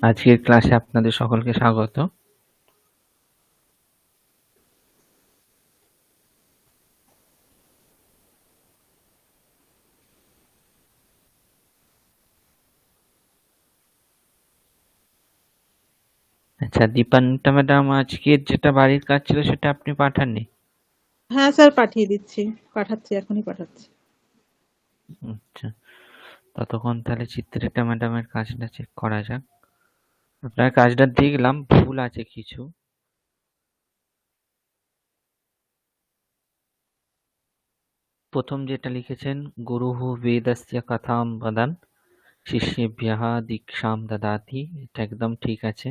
আজকের ক্লাসে আপনাদের সকলকে স্বাগত। আচ্ছা, দীপান্বিতা ম্যাডাম, আজকের যেটা বাড়ির কাজ ছিল সেটা আপনি পাঠাননি? হ্যাঁ স্যার, পাঠিয়ে দিচ্ছি, এখনই পাঠাচ্ছি। আচ্ছা, ততক্ষণ তাহলে চিত্রিতা ম্যাডামের কাজটা চেক করা যাক। আপনার কাজটা দেখলাম, ভুল আছে কিছু। প্রথম যেটা লিখেছেন, গুরুহু বেদস্য কথাম বদান শিষ্যেভ্যঃ দীক্ষাম দদাতি, এটা একদম ঠিক আছে।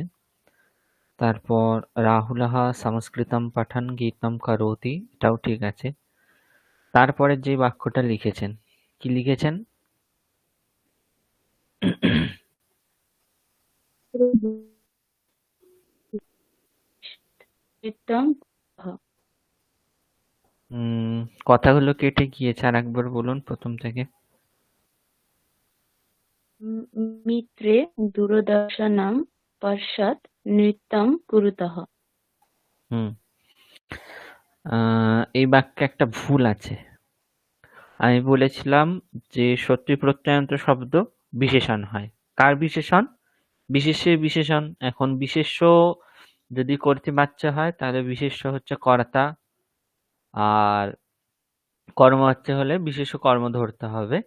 তারপর রাহুলः সংস্কৃতম পঠন গীতম করোতি, এটাও ঠিক আছে। তারপরে যে বাক্যটা লিখেছেন, কি লিখেছেন? কথাগুলো কেটে গিয়েছে, আর একবার বলুন প্রথম থেকে। মিত্রে দূরদর্শনম পশ্চাৎ নৃত্যম কুরুতঃ। এই বাক্যে একটা ভুল আছে। আমি বলেছিলাম যে সত্যি প্রত্যয়ান্ত শব্দ বিশেষণ হয়। কার বিশেষণ? বিশেষ্যের বিশেষণ। এখন বিশেষ্য যদি কর্তৃবাচ্য হয় তাহলে বিশেষ্য হচ্ছে কর্তা, আর কর্মবাচ্য হলে বিশেষ্য কর্ম ধরতে হবে,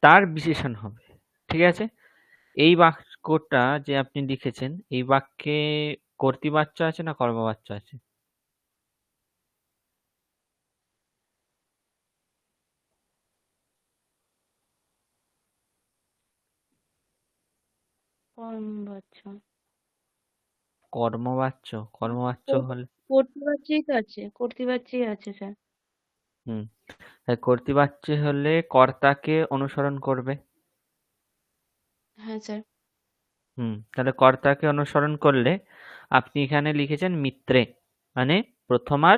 তার বিশেষণ হবে। ঠিক আছে? এই বাক্যটা যে আপনি লিখেছেন, এই বাক্যে কর্তৃবাচ্য আছে না কর্মবাচ্য আছে? কর্মবাচ্য। কর্মবাচ্য, কর্মবাচ্য হলে কর্তৃবাচ্যই আছে স্যার। কর্তৃবাচ্য হলে কর্তাকে অনুসরণ করবে। হ্যাঁ স্যার। তাহলে কর্তাকে অনুসরণ করলে আপনি এখানে লিখেছেন মিত্রে, মানে প্রথমার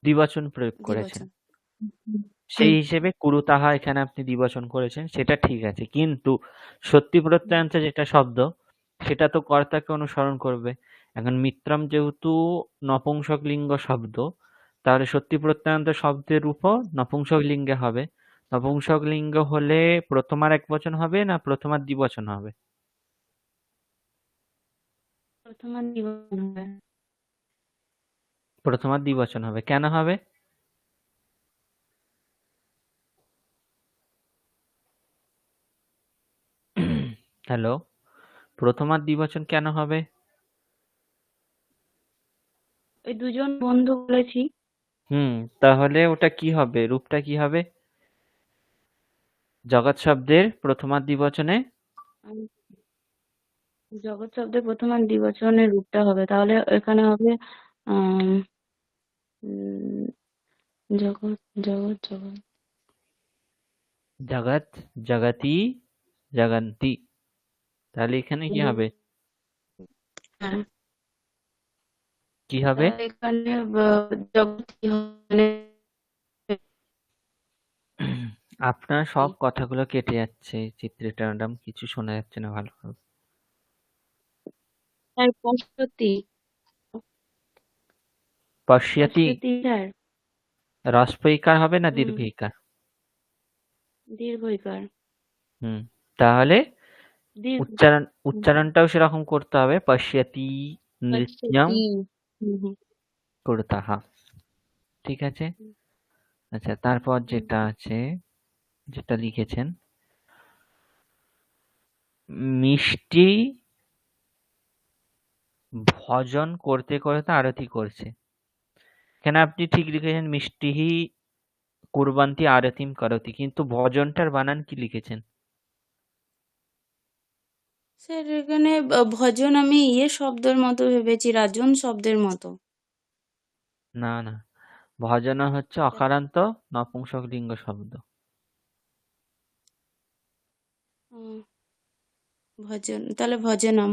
দ্বিবচন প্রয়োগ করেছেন। দ্বিবচন। সেই হিসেবে কুরুতাহা এখানে আপনি দ্বিবচন করেছেন, সেটা ঠিক আছে। কিন্তু সত্যি প্রত্যয়ান্ত যেটা শব্দ, সেটা তো কর্তাকে অনুসরণ করবে। এখন মিত্রম যেহেতু নপুংসক লিঙ্গ শব্দ, তাহলে সত্যি প্রত্যয়ান্ত শব্দের রূপও নপুংসক লিঙ্গে হবে। নপুংসক লিঙ্গ হলে প্রথমার একবচন হবে না প্রথমার দ্বিবচন হবে? প্রথমার দ্বিবচন হবে। প্রথমার দ্বিবচন হবে। কেন হবে? হ্যালো, প্রথমার দ্বিবচন কেন হবে? ওই দুজন বন্ধু বলেছি। তাহলে ওটা কি হবে? রূপটা কি হবে? জগৎ শব্দের প্রথমার দ্বিবচনে জগৎ শব্দের প্রথমার দ্বিবচনের রূপটা হবে, তাহলে এখানে হবে আহ জগৎ জগৎ জগৎ জগৎ, জগতি, জগন্তি। তাহলে এখানে কি হবে? হ্যাঁ, কি হবে? এখানে জগৎ কি হবে? আপনার সব কথাগুলো কেটে যাচ্ছে চিত্রিতা ম্যাডাম, কিছু শোনা যাচ্ছে না ভালোভাবে। স্যার পশুপতি। পশ্যতি, পশুপতি স্যার। রস্বইকার হবে না দীর্ঘইকার? দীর্ঘইকার। তাহলে দীর্ঘ। উচ্চারণটাও সেরকম করতে হবে, পশ্যতি নৃত্যম পশ্যতি। হুম। কুরুতাহা। ঠিক আছে? আচ্ছা, তারপর যেটা আছে, যেটা লিখেছেন, মিষ্টি ভজন করতে করতে আরতি করছে। এখানে আপনি ঠিক লিখেছেন মিষ্টিহি কুরবান্তি আরতিম করতি, কিন্তু ভজনটার বানান কি লিখেছেন? স্যার এখানে ভজন আমি শব্দের মতো ভেবেছি, রাজন শব্দের মতো। না না, ভজন হচ্ছে অকারান্ত নপুংসক লিঙ্গ শব্দ। ভজন, তাহলে ভজনম।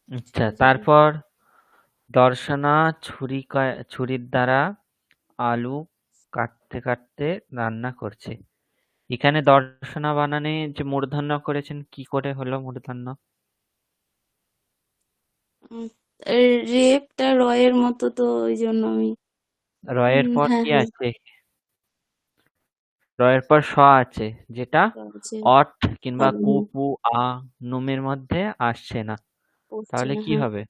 আচ্ছা, তারপর দর্শনা ছুরির দ্বারা আলু কাটতে কাটতে রান্না করছে। এখানে দর্শনা বানানে যে মূর্ধন্য করেছেন, কি করে হলো মূর্ধন্য? উম, রেপটা রয়ের মতো, তো ওই জন্য আমি রয়ের পর হ্যাঁ কি হ্যাঁ আছে? রয়ের পর স আছে, যেটা আছে। অট কিংবা হবে কু না, পু আ নুমের মধ্যে আসছে না। পড়ছে তাহলে না, কি হ্যাঁ। হবে?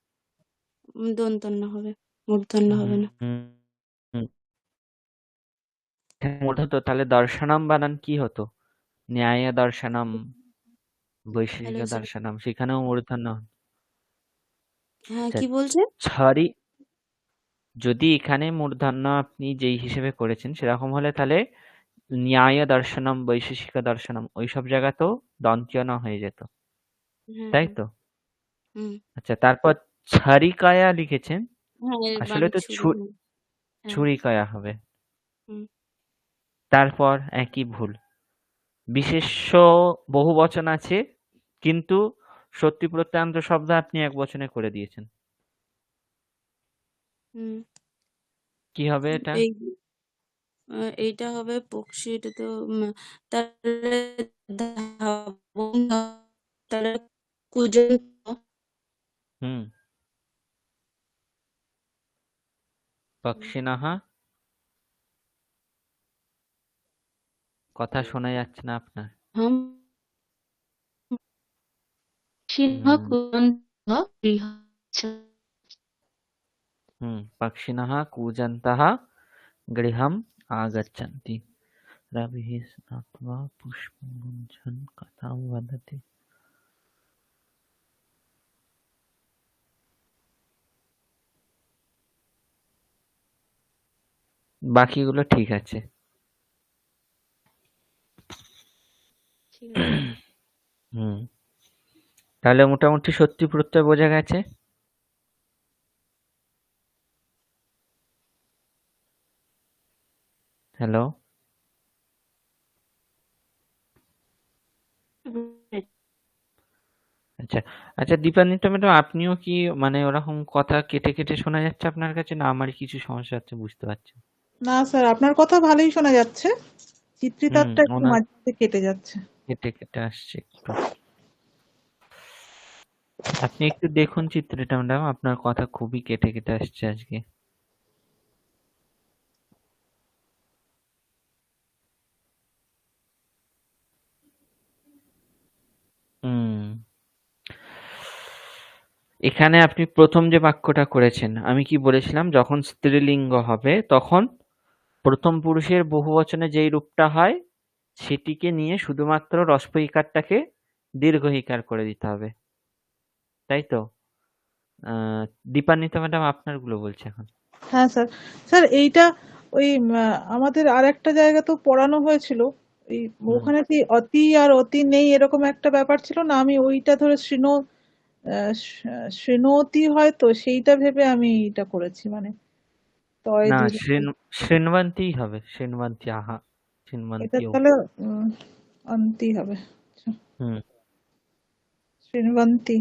দন্তন্য হবে, মূর্ধন্য হবে না। হুম, হুম। হতো, তাহলে দর্শনম বানান কি হতো? ন্যায় দর্শনম, বৈশেষিক হ্যালো স্যার, দর্শনম, সেখানেও মূর্ধন্য। হ্যাঁ আচ্ছা, কি বলছেন? ছড়ি, যদি এখানে মূর্ধন্য আপনি যেই হিসেবে করেছেন সেরকম হলে তাহলে ন্যায় দর্শনম, বৈশেষিক দর্শনম ওইসব জায়গাতেও দন্ত্য ন হয়ে যেত, হ্যাঁ তাই হ্যাঁ। তো? হুম। আচ্ছা, তারপর ছরিকায়া লিখেছেন, হ্যাঁ আসলে মানে তো ছুরি, হ্যাঁ হ্যাঁ। ছুরিকায়া হবে। হুম তারপর একই ভুল, বিশেষ্য বহু বচন আছে, কিন্তু সত্যি প্রত্যয়ান্ত শব্দ আপনি এক বচনে করে দিয়েছেন। হুম। কি হবে এটা? এই এইটা হবে পক্ষী, এটা তো তাহলে ধাবন, তাহলে কুজন, হুম, পক্ষিণঃ, কথা শোনা যাচ্ছে না আপনার। হাম সিংহ হুম, কুজন্ত গৃহচ্ছ। पक्षिणः कूजन्तः गृहम् आगच्छन्ति, रविः स्नात्वा पुष्पं भुञ्जन् कथां वदति। বাকিগুলো ঠিক আছে। ঠিক আছে। হুম, তাহলে মোটামুটি সত্যি প্রত্যয় বোঝা গেছে। হ্যালো, আচ্ছা আচ্ছা, দীপান্বিতা ম্যাডাম, আপনিও কি মানে ওরকম কথা কেটে কেটে শোনা যাচ্ছে আপনার কাছে, না আমার কিছু সমস্যা হচ্ছে বুঝতে পারছেন? না স্যার, আপনার কথা ভালোই শোনা যাচ্ছে। চিত্রিতারটা একটু ওনার মাঝে মাঝে কেটে যাচ্ছে। কেটে কেটে আসছে একটু। আপনি একটু দেখুন চিত্রটা ম্যাডাম, আপনার কথা খুবই কেটে কেটে আসছে আজকে। হুম, এখানে আপনি প্রথম যে বাক্যটা করেছেন, আমি কি বলেছিলাম, যখন স্ত্রীলিঙ্গ হবে তখন প্রথম পুরুষের বহুবচনে যেই রূপটা হয় সেটিকে নিয়ে শুধুমাত্র রস্ব ইকারটাকে দীর্ঘ ইকার করে দিতে হবে, তাই তো? আহ, দীপান্বিতা ম্যাডাম আপনারগুলো বলছে এখন। হ্যাঁ স্যার। স্যার এইটা ওই আমাদের আর একটা জায়গা তো পড়ানো হয়েছিল, এই হুম, ওখানে কি অতি আর অতি নেই এরকম একটা ব্যাপার ছিল না, আমি ওইটা ধরে শ্রেণোতি হয়তো সেইটা ভেবে আমি এটা করেছি, মানে তয় না, দীর্ঘ। শৃণ্বন্তীই হবে, শৃণ্বন্তী, আহা, এটা শৃণ্বন্তীও। তাহলে অন্তি হবে। আচ্ছা, হুম, শ্রীনবন্তী।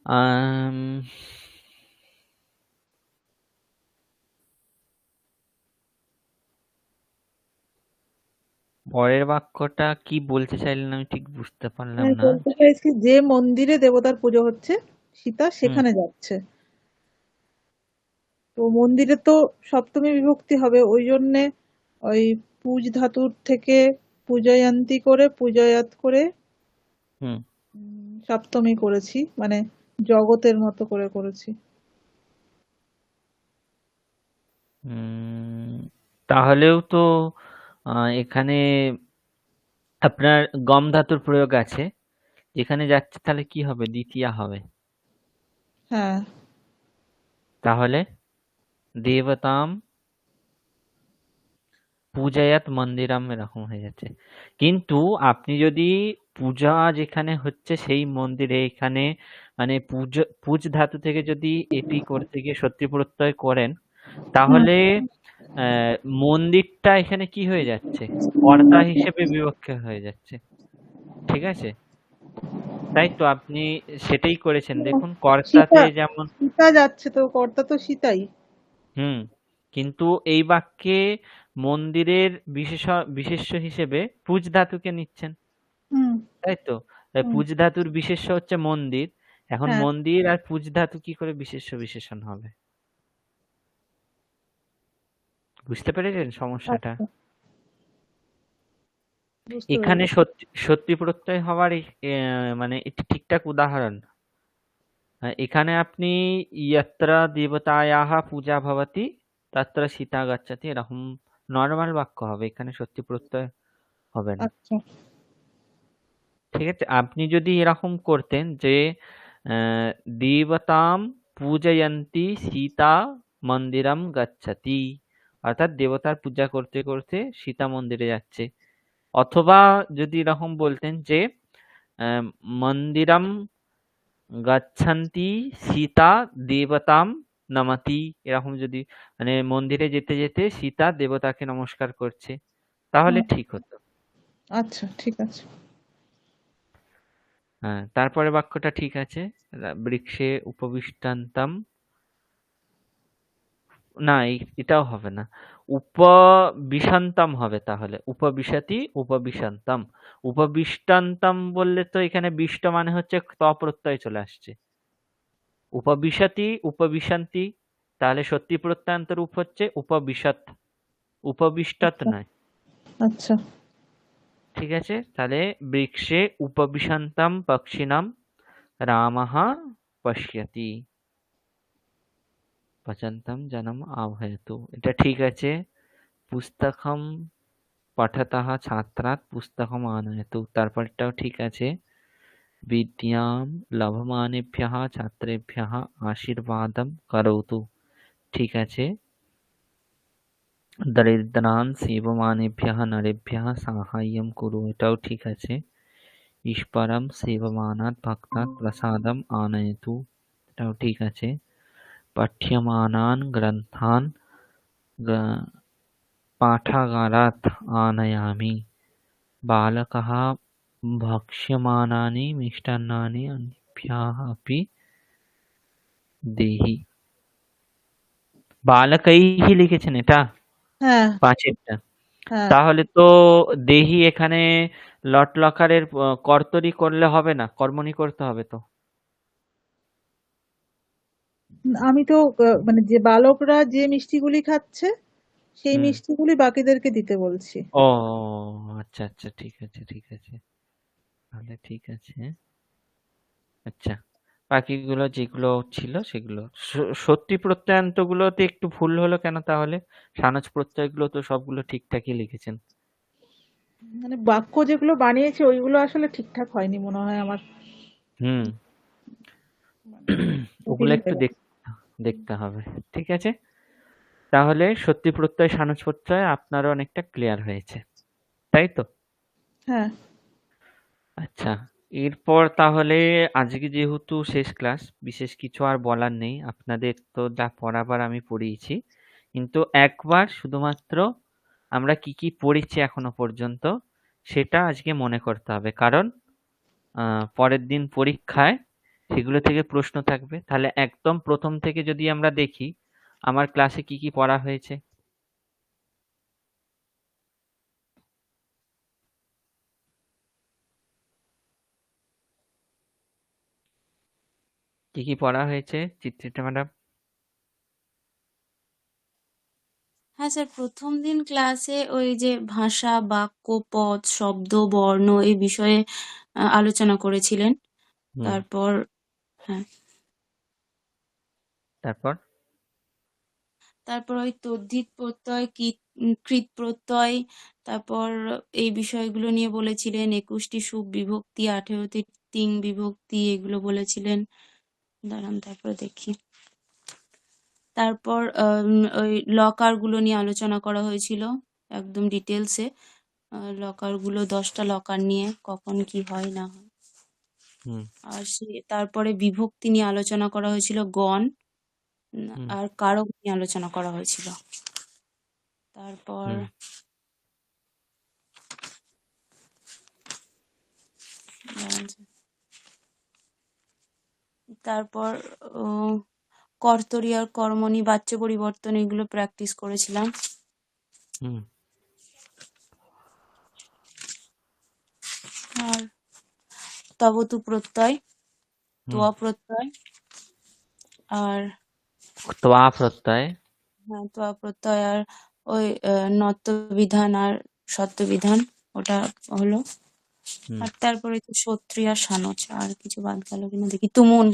আম, পরের বাক্যটা কি বলতে চাইলেন আমি ঠিক বুঝতে পারলাম আমি না। বলতে চাইছি যে মন্দিরে দেবতার পুজো হচ্ছে, সীতা হুম, সেখানে যাচ্ছে। তো মন্দিরে তো সপ্তমী বিভক্তি হবে, ওই জন্যে ওই পুজ ধাতুর থেকে পূজয়ান্তি করে পূজয়াত করে হুম, সপ্তমী করেছি, মানে জগতের মতো করে করেছি। হুম, তাহলেও তো এখানে আপনার গম ধাতুর প্রয়োগ আছে, যেখানে যাচ্ছে তাহলে কি হবে, দ্বিতীয়া হবে। হ্যাঁ তাহলে দেবতাম পূজায়াত মন্দিরাম এরকম হয়ে যাচ্ছে। কিন্তু আপনি যদি পূজা যেখানে হচ্ছে সেই মন্দিরে এখানে মানে পুজ ধাতু থেকে যদি এটি করতে গিয়ে সত্যি প্রত্যয় করেন, তাহলে মন্দিরটা এখানে কি হয়ে যাচ্ছে? কর্তা হিসেবে বিভক্ত হয়ে যাচ্ছে। ঠিক আছে? তাই তো আপনি সেটাই করেছেন। দেখুন কর্তাতে সীতা যেমন সীতা যাচ্ছে তো, কর্তা তো সীতাই। হুম কিন্তু এই বাক্যে মন্দিরের বিশেষ্য হিসেবে পুজ ধাতুকে নিচ্ছেন। হুম। তাই তো? তাই হুম। পুজ ধাতুর বিশেষ্য হচ্ছে মন্দির। এখন হ্যাঁ। মন্দির আর পুজ ধাতু কি করে বিশেষ্য বিশেষণ হবে? বুঝতে পেরেছেন সমস্যাটা? আচ্ছা, বুঝতে এখানে পেরেছি। সত্যি প্রত্যয় হওয়ার মানে এটি ঠিকঠাক উদাহরণ। এখানে আপনি ইয়াত্র দেবতায়াহ পূজা ভবতি তত্র সীতা গচ্ছতি এরকম নর্মাল বাক্য হবে, এখানে সত্যি প্রত্যয় হবে না। আচ্ছা। ঠিক আছে, আপনি যদি এরকম করতেন যে আহ, দেবতাম পূজয়ন্তি সীতা মন্দিরম গচ্ছতি, অর্থাৎ দেবতার পূজা করতে করতে সীতা মন্দিরে যাচ্ছে, অথবা যদি এরকম বলতেন যে আহ, মন্দিরম গচ্ছন্তি সীতা দেবতাম নমতি, এরকম যদি মানে মন্দিরে যেতে যেতে সীতা দেবতাকে নমস্কার করছে, তাহলে হুম। ঠিক হতো। আচ্ছা, ঠিক আছে। হ্যাঁ, তারপরে বাক্যটা ঠিক আছে। বৃক্ষে উপবিষ্টান্তম, না এটাও হবে না, উপবিশান্তম হবে, তাহলে উপবিশতি উপবিশান্তম। উপবিষ্টান্তম বললে তো এখানে বিষ্ট মানে হচ্ছে ত প্রত্যয় চলে আসছে। উপবিশতি উপবিশান্তি, তাহলে সত্যি প্রত্যয়ান্ত রূপ হচ্ছে উপবিশত, উপবিষ্টত আচ্ছা। নয়। আচ্ছা। ঠিক আছে, তাহলে বৃক্ষে উপবিশান্তম পক্ষিণাম রামঃ পশ্যতি পচন্তম জনম আহয়তু, এটা ঠিক আছে। পুস্তকম পঠতঃ ছাত্রাৎ পুস্তকম আনয়তু, তারপরটাও ঠিক আছে। বিদ্যাম লভমানেভ্যঃ ছাত্রেভ্যঃ আশীর্বাদম করোতু, ঠিক আছে। দরিদ্রান সেবমানেভ্যঃ নরেভ্যঃ সাহায্যম কুরু, এটাও ঠিক আছে। ঈশ্বরম সেবমানাৎ ভক্তাৎ প্রসাদম আনয়তু, এটাও ঠিক আছে। পঠ্যমানান গ্রন্থান পাঠাগারাৎ আনয়ামি, बालकः भक्ष्यमानानि मिष्टान्नानि अन्येभ्यः अपि देहि। বালকৈহি লিখেছেন এটা হ্যাঁ। পাঁচেরটা, হ্যাঁ। তাহলে তো দেহি এখানে লট লকারের কর্তরি করলে হবে না, কর্মণি করতে হবে তো। আমি তো মানে যে বালকরা যে মিষ্টিগুলি খাচ্ছে সেই হুম। মিষ্টিগুলি বাকিদেরকে দিতে বলছি। ও আচ্ছা আচ্ছা, ঠিক আছে ঠিক আছে, তাহলে ঠিক আছে। আচ্ছা, বাকিগুলো যেগুলো ছিল সেগুলো সত্যি প্রত্যয়ান্ত গুলোতে একটু ভুল হলো কেন তাহলে? সানজ প্রত্যয়গুলো তো সবগুলো ঠিকঠাকই লিখেছেন। মানে বাক্য যেগুলো বানিয়েছে ওইগুলো আসলে ঠিকঠাক হয়নি মনে হয় আমার। হুম। জটিল ওগুলো হয়ে একটু গেছে। দেখতে হবে। ঠিক আছে, তাহলে সত্যি প্রত্যয় সানজ প্রত্যয় আপনারও অনেকটা ক্লিয়ার হয়েছে, তাই তো? হ্যাঁ। আচ্ছা, এরপর তাহলে আজকে যেহেতু শেষ ক্লাস, বিশেষ কিছু আর বলার নেই, আপনাদের তো যা পড়াবার আমি পড়িয়েছি, কিন্তু একবার শুধুমাত্র আমরা কি কি পড়েছি এখনো পর্যন্ত সেটা আজকে মনে করতে হবে, কারণ পরের দিন পরীক্ষায় সেগুলো থেকে প্রশ্ন থাকবে। তাহলে একদম প্রথম থেকে যদি আমরা দেখি আমার ক্লাসে কি কি পড়া হয়েছে। কি কি পড়া হয়েছে চিত্রিতা ম্যাডাম? হ্যাঁ স্যার, প্রথম দিন ক্লাসে ওই যে ভাষা, বাক্য, পদ, শব্দ, বর্ণ এই বিষয়ে আলোচনা করেছিলেন। হুম। তারপর হ্যাঁ, তারপর তারপর ওই তদ্ধিত প্রত্যয়, কৃৎ প্রত্যয়, তারপর এই বিষয়গুলো নিয়ে বলেছিলেন। 21টি সুখ বিভক্তি, 18টি তিং বিভক্তি, এগুলো বলেছিলেন। দাঁড়ান তারপর দেখি। তারপর ওই লকার গুলো নিয়ে আলোচনা করা হয়েছিল একদম ডিটেলসে। লকার গুলো 10টা লকার নিয়ে কখন কি হয় না হয়। হুম। আর তারপরে বিভক্তি নিয়ে আলোচনা করা হয়েছিল গণ। হুম আর কারক নিয়ে আলোচনা করা হয়েছিল। তারপর হুম দাঁড়ান, তারপর কর্তরী আর কর্মণী, বাচ্য পরিবর্তন, এগুলো প্র্যাকটিস করেছিলাম। হুম আর তবতু প্রত্যয়, হুম তোয়া প্রত্যয়, আর ত্বা প্রত্যয়। হ্যাঁ তোয়া প্রত্যয়, আর ওই নত্ব বিধান আর সত্য বিধান, ওটা হলো। হুম আর তারপরে তো সত্রী আর সানচ, আর কিছু বাদ গেল কিনা দেখি। তুমুন,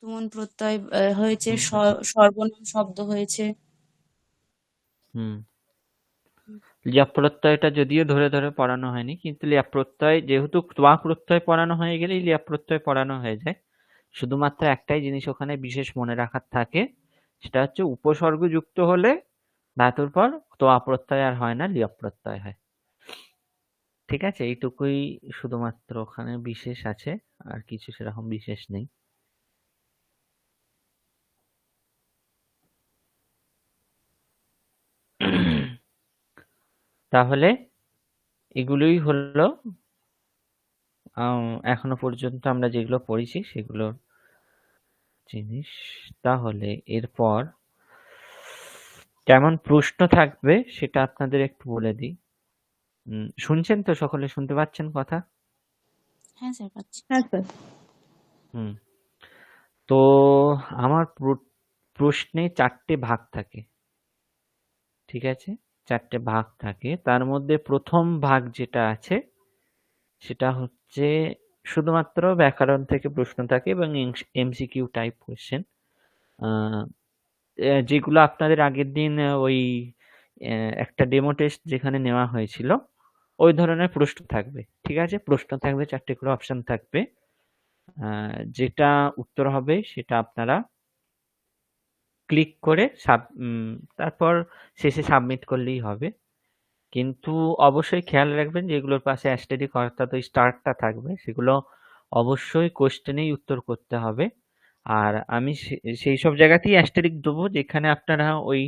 তুমুন প্রত্যয় হয়েছে, হুম সর্বনাম শব্দ হয়েছে। হুম ল্যাপ প্রত্যয়টা যদিও ধরে ধরে পড়ানো হয়নি, কিন্তু ল্যাপ প্রত্যয় যেহেতু ত্বা প্রত্যয় পড়ানো হয়ে গেলেই ল্যাপ প্রত্যয় পড়ানো হয়ে যায়। শুধুমাত্র একটাই জিনিস ওখানে বিশেষ মনে রাখার থাকে, সেটা হচ্ছে উপসর্গ যুক্ত হলে ধাতুর পর ত্বা প্রত্যয় আর হয় না, ল্যাপ প্রত্যয় হয়। ঠিক আছে, এইটুকুই শুধুমাত্র ওখানে বিশেষ আছে, আর কিছু সেরকম বিশেষ নেই। তাহলে এগুলোই হলো এখনো পর্যন্ত আমরা যেগুলো পড়েছি সেগুলো জিনিস। তাহলে এরপর কেমন প্রশ্ন থাকবে সেটা আপনাদের একটু বলে দিই। শুনছেন তো, সকলে শুনতে পাচ্ছেন কথা? হ্যাঁ স্যার, পাচ্ছি। হ্যাঁ স্যার। হুম তো আমার প্রশ্নে 4টে ভাগ থাকে। ঠিক আছে, 4টে ভাগ থাকে। তার মধ্যে প্রথম ভাগ যেটা আছে সেটা হচ্ছে শুধুমাত্র ব্যাকরণ থেকে প্রশ্ন থাকে এবং এমসিকিউ টাইপ কোশ্চেন, যেগুলো আপনাদের আগের দিন ওই একটা ডেমো টেস্ট যেখানে নেওয়া হয়েছিল ওই ধরনের প্রশ্ন থাকবে। ঠিক আছে, প্রশ্ন থাকবে, 4টে করে অপশন থাকবে। যেটা উত্তর হবে সেটা আপনারা ক্লিক করে তারপর শেষে সাবমিট করলেই হবে। কিন্তু অবশ্যই খেয়াল রাখবেন যেগুলোর পাশে অ্যাস্টেরিক অর্থাৎ ওই স্টারটা থাকবে সেগুলো অবশ্যই কোশ্চেনেই উত্তর করতে হবে। আর আমি সেই সব জায়গাতেই অ্যাস্টেরিক দেবো যেখানে আপনারা ওই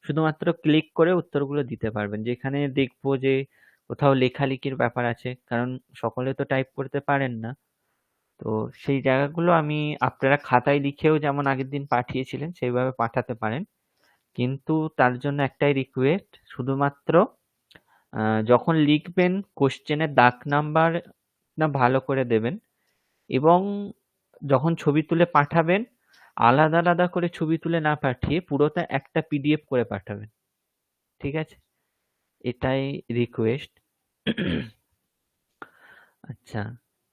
শুধুমাত্র ক্লিক করে উত্তরগুলো দিতে পারবেন। যেখানে দেখবো যে কোথাও লেখালেখির ব্যাপার আছে, কারণ সকলে তো টাইপ করতে পারেন না। তো সেই জায়গাগুলো আমি আপনারা খাতায় লিখেও যেমন আগের দিন পাঠিয়েছিলেন সেইভাবে পাঠাতে পারেন, কিন্তু তার জন্য একটাই রিকোয়েস্ট, শুধুমাত্র যখন লিখবেন কোশ্চেনের দাগ নাম্বার না ভালো করে দেবেন, এবং যখন ছবি তুলে পাঠাবেন আলাদা আলাদা করে ছবি তুলে না পাঠিয়ে পুরোটা একটা পিডিএফ করে পাঠাবেন। ঠিক আছে, এটাই রিকোয়েস্ট। আচ্ছা,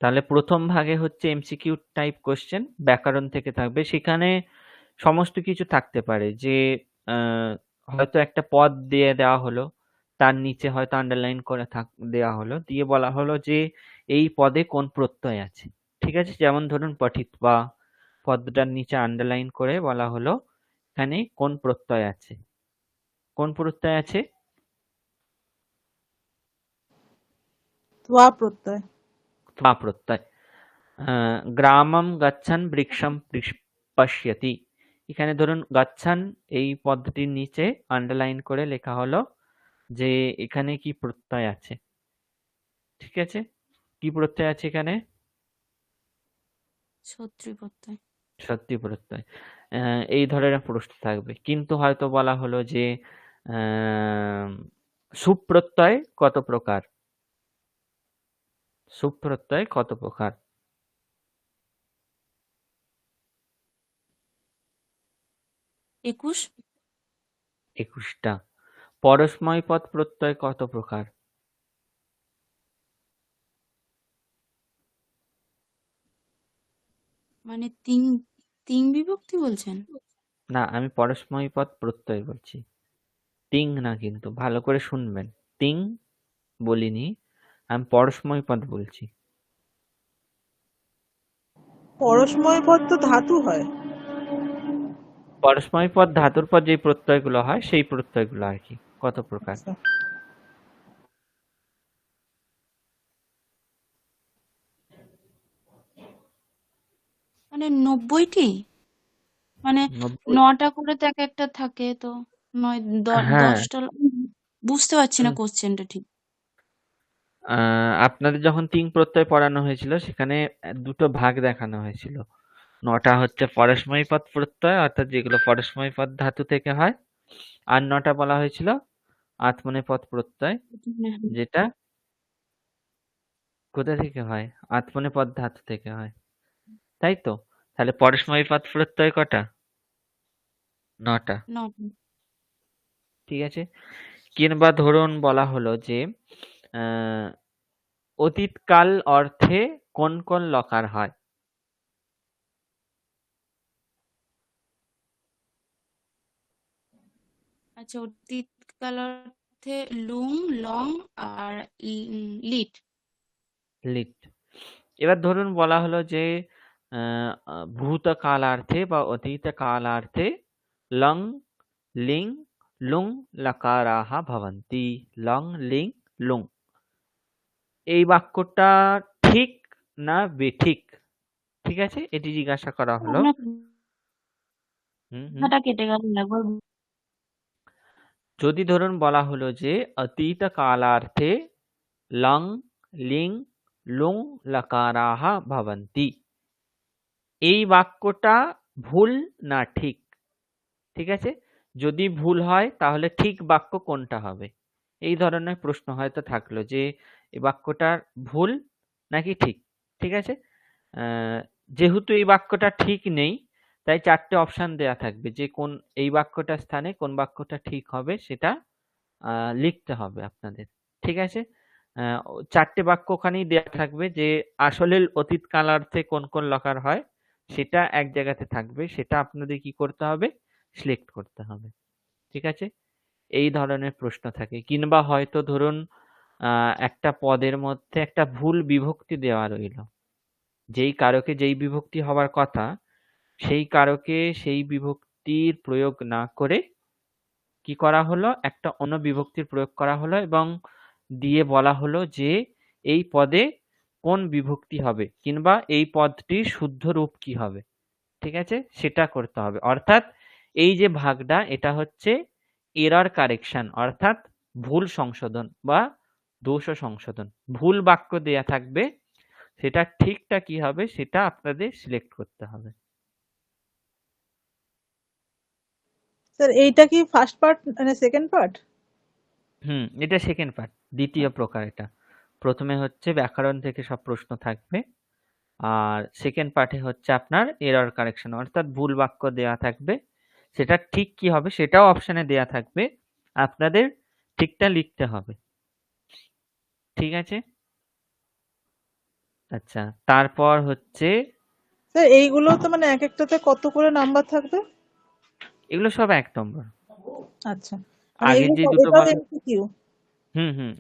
তাহলে প্রথম ভাগে হচ্ছে এমসিকিউ টাইপ কোশ্চেন, ব্যাকরণ থেকে থাকবে। সেখানে সমস্ত কিছু থাকতে পারে, যে হয়তো একটা পদ দিয়ে দেওয়া হলো, তার নিচে হয়তো আন্ডারলাইন করে দেওয়া হলো, দিয়ে বলা হলো যে এই পদে কোন প্রত্যয় আছে। ঠিক আছে, যেমন ধরুন পঠিত্বা, পদটার নিচে আন্ডারলাইন করে বলা হলো এখানে কোন প্রত্যয় আছে। কোন প্রত্যয় আছে? ত্বা প্রত্যয়। ত্বা প্রত্যয়। গ্রামম গচ্ছন বৃক্ষম পশ্যতি, এখানে ধরুন গচ্ছন এই পদটির নিচে আন্ডারলাইন করে লেখা হলো যে এখানে কি প্রত্যয় আছে। ঠিক আছে, কি প্রত্যয় আছে এখানে? সত্রী প্রত্যয়। সত্যি প্রত্যয়। এই ধরনের প্রশ্ন থাকবে। কিন্তু হয়তো বলা হলো যে সুপ্রত্যয় কত প্রকার, সুপ্রত্যয় কত প্রকার? 21। 21টা। পরস্ময় পদ প্রত্যয় কত প্রকার? মানে তিন, তিন বিভক্তি বলছেন? না, আমি পরস্ময় পদ প্রত্যয় বলছি, তিং না, কিন্তু ভালো করে শুনবেন। তিং বলিনি, আমি পরস্ময় পদ বলছি। পরস্ময় পদ তো ধাতু হয়। পরস্ময় পদ ধাতুর পর যে প্রত্যয়গুলো হয় সেই প্রত্যয়গুলো আর কি, কত প্রকার? আচ্ছা। মানে 90টি? মানে 90। 9টা করে তো এক একটা থাকে, তো 9 হ্যাঁ, 10টা বুঝতে পারছি না হুম, কোশ্চেনটা ঠিক। আপনাদের যখন তিন প্রত্যয় পড়ানো হয়েছিল সেখানে দুটো ভাগ দেখানো হয়েছিল। 9টা হচ্ছে পরস্মৈ পদ প্রত্যয়, অর্থাৎ যেগুলো পরস্মৈ পদ ধাতু থেকে হয়, আর 9টা বলা হয়েছিল আত্মনেপদ প্রত্যয়, যেটা কোথা থেকে হয়? আত্মনেপদ ধাতু থেকে হয়, তাই তো? তাহলে পরস্মৈ পদ প্রত্যয় কটা? 9টা। 9টা। ঠিক আছে। কিংবা ধরুন বলা হলো যে আহ, অতীতকাল অর্থে কোন কোন লকার হয়? আচ্ছা, অতীতকাল অর্থে লুং, লং আর লিট। লিট। এবার ধরুন বলা হলো যে ভূতকালার্থে বা অতীতকালার্থে লং লিং লুং লকারাহা ভবন্তি। লং লিং লুং, এই বাক্যটা ঠিক না বেঠিক? ঠিক আছে, এটি জিজ্ঞাসা করা হলো। আপনার হুম হুম। কথাটা কেটে গেল, একবার যদি ধরুন বলা হলো যে অতীত কালার্থে লং লিং লুং লকারাহা ভবন্তি, এই বাক্যটা ভুল না ঠিক? ঠিক আছে, যদি ভুল হয় তাহলে ঠিক বাক্য কোনটা হবে? এই ধরনের প্রশ্ন হয়তো থাকলো যে এই বাক্যটার ভুল নাকি ঠিক। ঠিক আছে, আহ, যেহেতু এই বাক্যটা ঠিক নেই, তাই 4টে অপশন দেয়া থাকবে যে কোন এই বাক্যটার স্থানে কোন বাক্যটা ঠিক হবে সেটা লিখতে হবে আপনাদের। ঠিক আছে, 4টে বাক্য ওখানেই দেয়া থাকবে, যে আসলে অতীত কালার্থে কোন কোন লকার হয় সেটা এক জায়গাতে থাকবে, সেটা আপনাদের কি করতে হবে? সিলেক্ট করতে হবে। ঠিক আছে, এই ধরনের প্রশ্ন থাকে। কিংবা হয়তো ধরুন একটা পদের মধ্যে একটা ভুল বিভক্তি দেওয়া রইলো, যেই কারকে যেই বিভক্তি হওয়ার কথা সেই কারকে সেই বিভক্তির প্রয়োগ না করে কি করা হলো, একটা অন্য বিভক্তির প্রয়োগ করা হলো এবং দিয়ে বলা হলো যে এই পদে কোন বিভক্তি হবে কিংবা এই পদটির শুদ্ধ রূপ কি হবে। ঠিক আছে, সেটা করতে হবে। অর্থাৎ এই যে ভাগটা, এটা হচ্ছে এরর কারেকশন, অর্থাৎ ভুল সংশোধন বা দোষ সংশোধন। ভুল বাক্য দেয়া থাকবে, সেটা ঠিকটা কি হবে সেটা আপনাদের সিলেক্ট করতে হবে। স্যার এইটা কি ফার্স্ট পার্ট মানে সেকেন্ড পার্ট? এটা সেকেন্ড পার্ট, দ্বিতীয় প্রকার এটা। প্রথমে হচ্ছে ব্যাকরণ থেকে সব প্রশ্ন থাকবে, আর সেকেন্ড পার্টে হচ্ছে আপনার এরর কারেকশন, অর্থাৎ ভুল বাক্য দেয়া থাকবে, সেটা ঠিক কি হবে সেটাও অপশনে দেয়া থাকবে, আপনাদের ঠিকটা লিখতে হবে। ঠিক আছে, আচ্ছা। তারপর হচ্ছে স্যার এইগুলো তো মানে এক একটাতে কত করে নাম্বার থাকবে? এগুলো সব 1 নম্বর। আচ্ছা, মানে আগের এগুলো যে দুটো এটাও বলা, এমসিকিউ?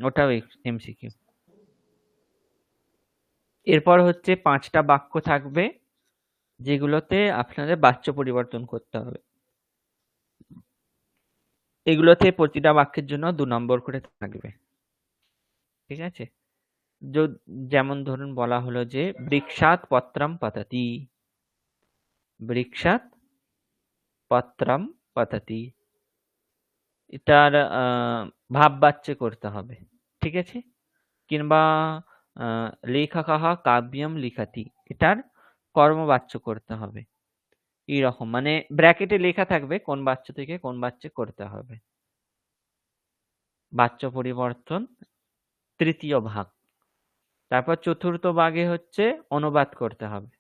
ওটাও এমসিকিউ। এরপর হচ্ছে 5টা বাক্য থাকবে যেগুলোতে আপনাদের বাচ্য পরিবর্তন করতে হবে। এগুলোতে প্রতিটা বাক্যের জন্য 2 নম্বর করে থাকবে। ঠিক আছে, যেমন ধরুন বলা হলো যে বৃক্ষাৎ পত্রম পততি, বৃক্ষাৎ পত্রম পততি, এটার ভাব বাচ্চে করতে হবে। ঠিক আছে, কিংবা লেখকঃ কাব্যম লিখতি, এটার কর্মবাচ্য করতে হবে। এইরকম মানে ব্র্যাকেটে লেখা থাকবে কোন বাচ্য থেকে কোন বাচ্চে করতে হবে। বাচ্য পরিবর্তন তৃতীয় ভাগ। তারপর চতুর্থ ভাগে হচ্ছে অনুবাদ করতে হবে।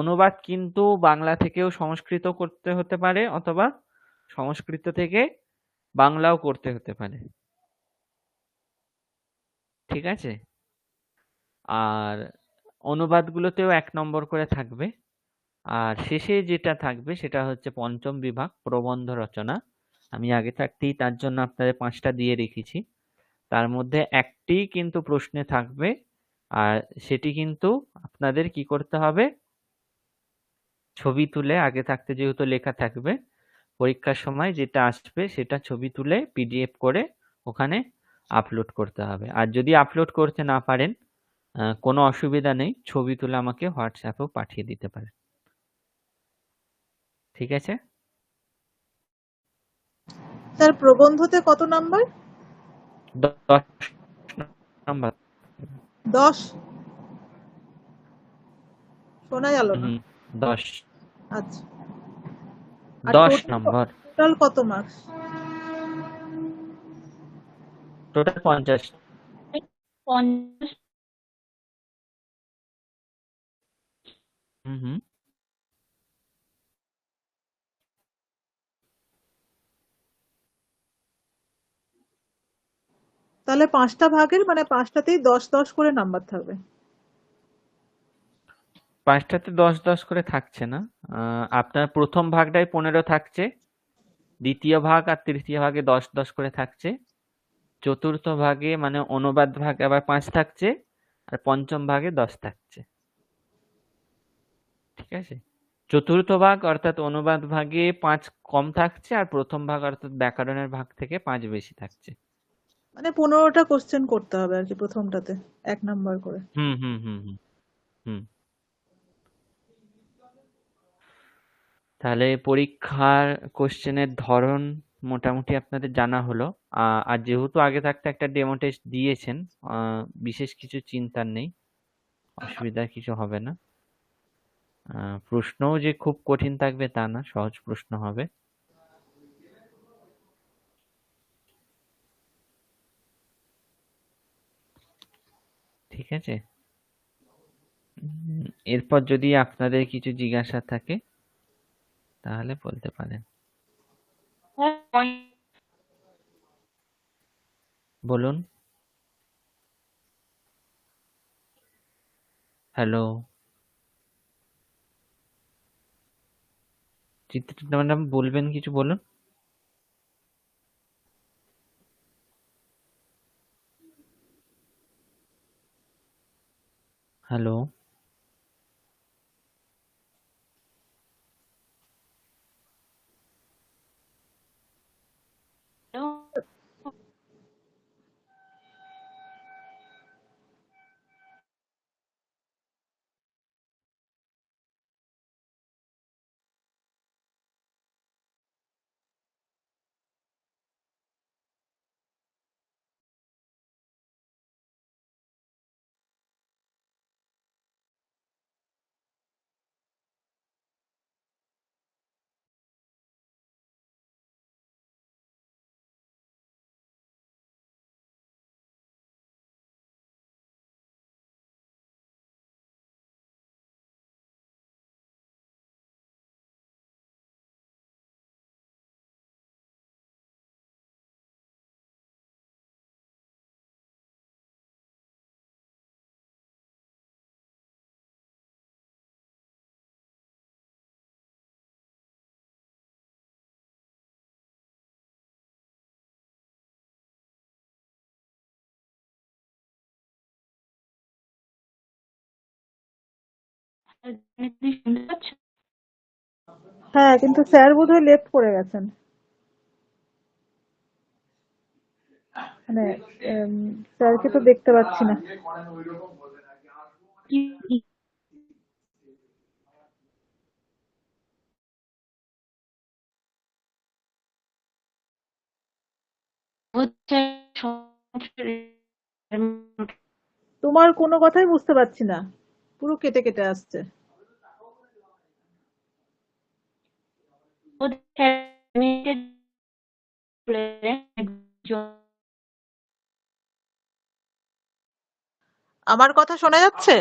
অনুবাদ কিন্তু বাংলা থেকেও সংস্কৃত করতে হতে পারে, অথবা সংস্কৃত থেকে বাংলাও করতে হতে পারে। ঠিক আছে, আর অনুবাদগুলোতেও 1 নম্বর করে থাকবে। আর শেষে যেটা থাকবে সেটা হচ্ছে পঞ্চম বিভাগ, প্রবন্ধ রচনা। আমি আগে থাকতেই তার জন্য আপনাদের 5টা দিয়ে রেখেছি, তার মধ্যে একটি কিন্তু প্রশ্নে থাকবে, আর সেটি কিন্তু আপনাদের কি করতে হবে, ছবি তুলে, আগে থাকতে যেহেতু লেখা থাকবে, পরীক্ষার সময় যেটা আসবে সেটা ছবি তুলে পিডিএফ করে ওখানে আপলোড করতে হবে। আর যদি আপলোড করতে না পারেন কোনো অসুবিধা নেই, ছবি তুলে আমাকে হোয়াটসঅ্যাপেও পাঠিয়ে দিতে পারেন। ঠিক আছে? স্যার প্রবন্ধতে কত নাম্বার? 10 নাম্বার। 10? শোনা গেল না। 10 আচ্ছা। আর 10 নাম্বার। টোটাল কত মার্কস? টোটাল 50। 50। হুম। তাহলে 5টা ভাগের মানে 5টাতেই 10 করে নাম্বার থাকবে। 5টাতে 10 করে থাকছে না। আপনার প্রথম ভাগটায় 15 থাকছে, দ্বিতীয় ভাগ আর তৃতীয় ভাগে 10 করে থাকছে, চতুর্থ ভাগে মানে অনুবাদ ভাগ আবার 5 থাকছে, আর পঞ্চম ভাগে 10 থাকছে। ঠিক আছে? চতুর্থ ভাগ অর্থাৎ অনুবাদ ভাগে 5 কম থাকছে, আর প্রথম ভাগ অর্থাৎ ব্যাকরণের ভাগ থেকে 5 বেশি থাকছে। মানে 15টা কোশ্চেন করতে হবে আর কি প্রথমটাতে, 1 নাম্বার করে। হুম হুম হুম হুম হুম তাহলে পরীক্ষার কোশ্চেনের ধরন মোটামুটি আপনাদের জানা হলো। আর যেহেতু আগে থাকতে একটা ডেমো টেস্ট দিয়েছেন, বিশেষ কিছু চিন্তার নেই, অসুবিধা কিছু হবে না। প্রশ্নও যে খুব কঠিন থাকবে তা না, সহজ প্রশ্ন হবে। ঠিক আছে? এরপর যদি আপনাদের কিছু জিজ্ঞাসা থাকে তাহলে বলতে পারেন। বলুন। হ্যালো, চিত্রিতা ম্যাডাম বলবেন কিছু, বলুন। হ্যালো। শুনতে পাচ্ছ? হ্যাঁ, কিন্তু স্যার বোধহয় লেফট করে গেছেন। মানে স্যারকে তো দেখতে পাচ্ছি না। কি হচ্ছে তোমার কোনো কথাই বুঝতে পারছি না, পুরো কেটে কেটে আসছে। আমার কথা শোনা যাচ্ছে?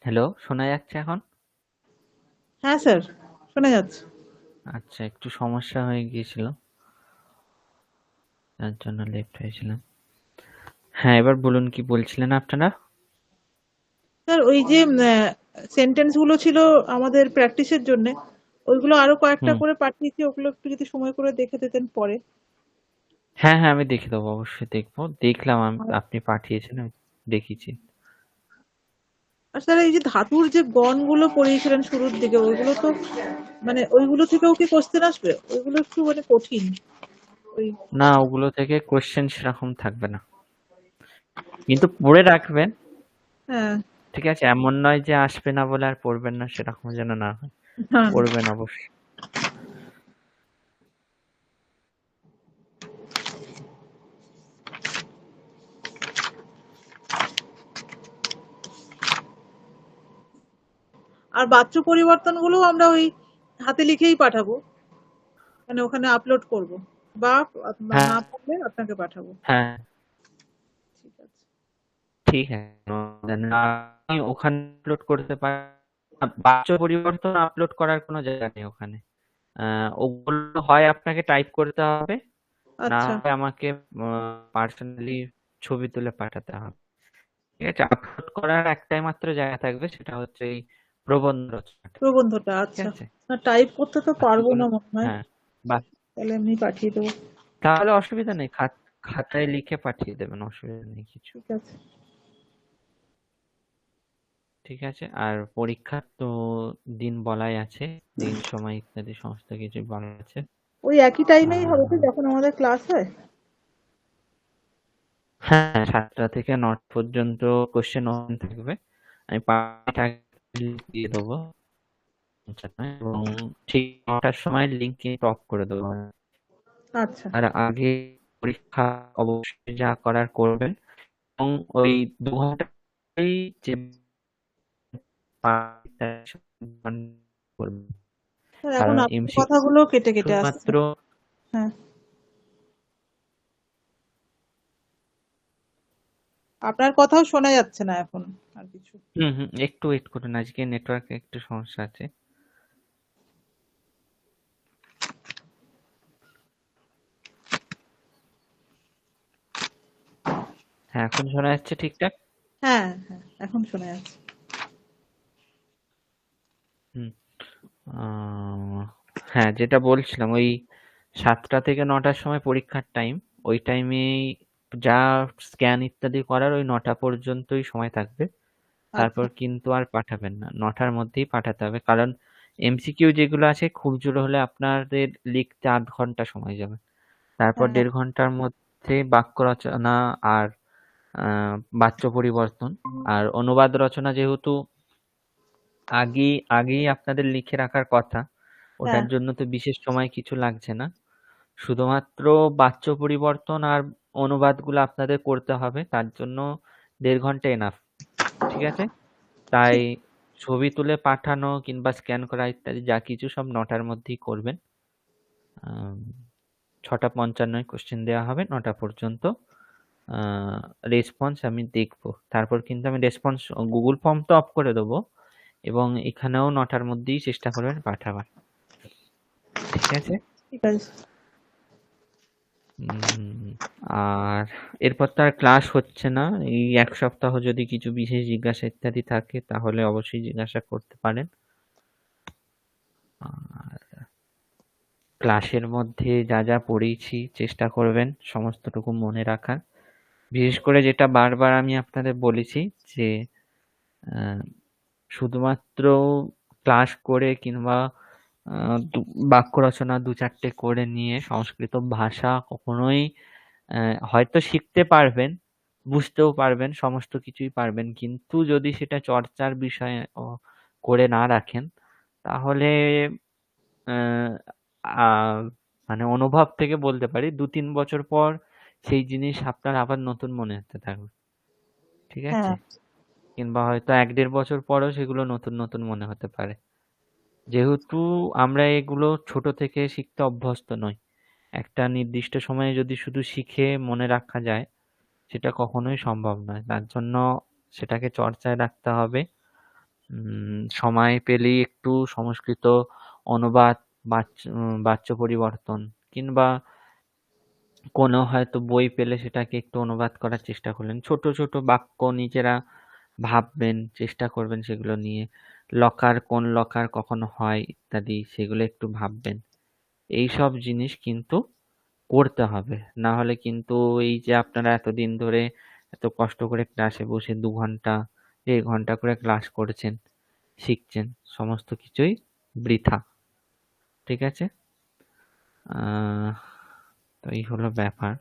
হ্যালো, শোনা যাচ্ছে এখন? হ্যাঁ স্যার, শোনা যাচ্ছে। আচ্ছা, একটু সমস্যা হয়ে গিয়েছিল, তার জন্য লেফট হয়েছিলাম। হ্যাঁ, এবার বলুন কি বলছিলেন আপনারা? স্যার ওই যে সেন্টেন্স গুলো ছিল আমাদের প্র্যাকটিসের জন্য, ওইগুলো আরো কয়েকটা হুম। করে পাঠিয়েছি, ওগুলো একটু যদি সময় করে দেখে দিতেন পরে। হ্যাঁ, হ্যাঁ, আমি দেখে দেবো, অবশ্যই দেখবো। দেখলাম আপনি পাঠিয়েছেন, আমি দেখিছি। আর স্যার এই যে ধাতুর যে গণগুলো পড়িয়েছিলেন শুরুর দিকে, ওইগুলো তো মানে ওইগুলো থেকেও কি কোশ্চেন আসবে? ওইগুলো একটু মানে কঠিন। ওই না, ওগুলো থেকে কোশ্চেন সেরকম থাকবে না, কিন্তু পড়ে রাখবেন। হ্যাঁ। ঠিক আছে, এমন নয় যে আসবে না বলে আর পড়বেন না, সেরকম যেন না হয়। হ্যাঁ। পড়বেন অবশ্যই। আর বাচ্চ পরিবর্তনগুলো আমরা ওই হাতে লিখেই পাঠাবো, মানে ওখানে আপলোড করব, বা হ্যাঁ, না পারলে আপনাকে পাঠাবো। হ্যাঁ, ঠিক আছে। ঠিক আছে। আপনি ওখানে আপলোড করতে পারেন। বাচ্চ পরিবর্তন আপলোড করার কোনো জায়গা নেই ওখানে। ওগুলো হয় আপনাকে টাইপ করতে হবে, না আচ্ছা। হয় আমাকে পার্সোনালি ছবি তুলে পাঠাতে হবে। ঠিক আছে, আপলোড করার একটাই মাত্র জায়গা থাকবে, সেটা হচ্ছে এই প্রবন্ধ রচনাটা। প্রবন্ধটা, ঠিক আচ্ছা। আছে, না টাইপ করতে তো বাকি পারবো কোনো, না মনে হয়, হ্যাঁ, বা তাহলে এমনি পাঠিয়ে দেবো। তাহলে অসুবিধা নেই, খাতায় লিখে পাঠিয়ে দেবেন, অসুবিধা নেই কিছু। ঠিক আছে। ঠিক আছে, আর পরীক্ষার তো দিন বলাই আছে, দিন সময় ইত্যাদি সমস্ত কিছু বলা আছে। ওই একই টাইমেই হবে তো আর যখন আমাদের ক্লাস হয়? হ্যাঁ, 7টা থেকে 9টা পর্যন্ত কোশ্চেন ওপেন থাকবে। আমি 5টা দিয়ে দেবো, এবং ঠিক 9টার সময় লিঙ্ক অফ করে দেবো। আচ্ছা। আর আগে পরীক্ষা অবশ্যই যা করার করবেন, এবং ওই 2 ঘন্টায় যে করবেন, স্যার এখন কারণ আপনার এমসি কথাগুলো কেটে কেটে আসছে। শুধুমাত্র, হ্যাঁ, আপনার কথাও শোনা যাচ্ছে না এখন আর কিছু। একটু ওয়েট করুন, আজকে নেটওয়ার্কে একটু সমস্যা আছে। হ্যাঁ, এখন শোনা যাচ্ছে ঠিকঠাক। হ্যাঁ হ্যাঁ, এখন শোনা যাচ্ছে। হুম। আহ, হ্যাঁ, যেটা বলছিলাম, ওই 7টা থেকে 9টার সময় পরীক্ষার টাইম, ওই টাইমে যা স্ক্যান ইত্যাদি করার ওই 9টা পর্যন্তই সময় থাকবে। আচ্ছা। তারপর কিন্তু আর পাঠাবেন না, 9টার মধ্যেই পাঠাতে হবে, কারণ এমসিকিউ যেগুলো আছে খুব জোর হলে আপনাদের লিখতে 8 ঘন্টা সময় যাবে। তারপর হ্যাঁ। 1.5 ঘন্টার মধ্যে বাক্য রচনা আর বাচ্য পরিবর্তন আর অনুবাদ রচনা, যেহেতু আগেই আপনাদের লিখে রাখার কথা, হ্যাঁ। ওটার জন্য তো বিশেষ সময় কিছু লাগছে না। শুধুমাত্র বাচ্য পরিবর্তন আর অনুবাদগুলো আপনাদের করতে হবে, তার জন্য 1.5 ঘন্টা এনাফ। ঠিক আছে, তাই ঠিক। ছবি তুলে পাঠানো কিংবা স্ক্যান করা ইত্যাদি যা কিছু সব 9টার মধ্যেই করবেন। 6টা 55 কোশ্চেন দেওয়া হবে 9টা পর্যন্ত। রেসপন্স আমি দেখবো, তারপর কিন্তু আমি রেসপন্স গুগল ফর্ম তো অফ করে দেবো, এবং এখানেও 9টার মধ্যেই চেষ্টা করবেন পাঠাবার। ঠিক আছে। ঠিক আছে। আর এরপর তো আর ক্লাস হচ্ছে না, এই 1 সপ্তাহ যদি কিছু বিশেষ জিজ্ঞাসা ইত্যাদি থাকে তাহলে অবশ্যই জিজ্ঞাসা করতে পারেন। আর ক্লাসের মধ্যে যা যা পড়িয়েছি চেষ্টা করবেন সমস্তটুকু মনে রাখার। বিশেষ করে যেটা বারবার আমি আপনাদের বলেছি যে আহ, শুধুমাত্র ক্লাস করে কিংবা বাক্য রচনা 2-4টে করে নিয়ে সংস্কৃত ভাষা কখনোই হয়তো শিখতে পারবেন, বুঝতেও পারবেন, সমস্ত কিছুই পারবেন, কিন্তু যদি সেটা চর্চার বিষয়ে করে না রাখেন, তাহলে আহ, আহ, মানে অনুভব থেকে বলতে পারি 2-3 বছর পর সেই জিনিস আপনার আবার নতুন মনে হতে থাকবে। ঠিক আছে, হ্যাঁ। কিংবা হয়তো 1-1.5 বছর পরেও সেগুলো নতুন নতুন মনে হতে পারে। যেহেতু আমরা এগুলো ছোট থেকে শিখতে অভ্যস্ত নই, একটা নির্দিষ্ট সময়ে যদি শুধু শিখে মনে রাখা যায়, সেটা কখনোই সম্ভব নয়। তার জন্য সেটাকে চর্চায় রাখতে হবে, সময় পেলেই একটু সংস্কৃত অনুবাদ, বাচ্য পরিবর্তন কিংবা কোনো হয়তো বই পেলে সেটাকে একটু অনুবাদ করার চেষ্টা করলেন। ছোট ছোট বাক্য নিজেরা ভাববেন, চেষ্টা করবেন সেগুলো নিয়ে। লকার, কোন লকার কখন হয় ইত্যাদি সেগুলো একটু ভাববেন। এইসব জিনিস কিন্তু করতে হবে। না হলে কিন্তু এই যে আপনারা এতদিন ধরে এত কষ্ট করে ক্লাসে বসে 2 ঘন্টা, 1.5 ঘন্টা করে ক্লাস করছেন, শিখছেন, সমস্ত কিছুই বৃথা। ঠিক আছে? তো এই হলো ব্যাপার।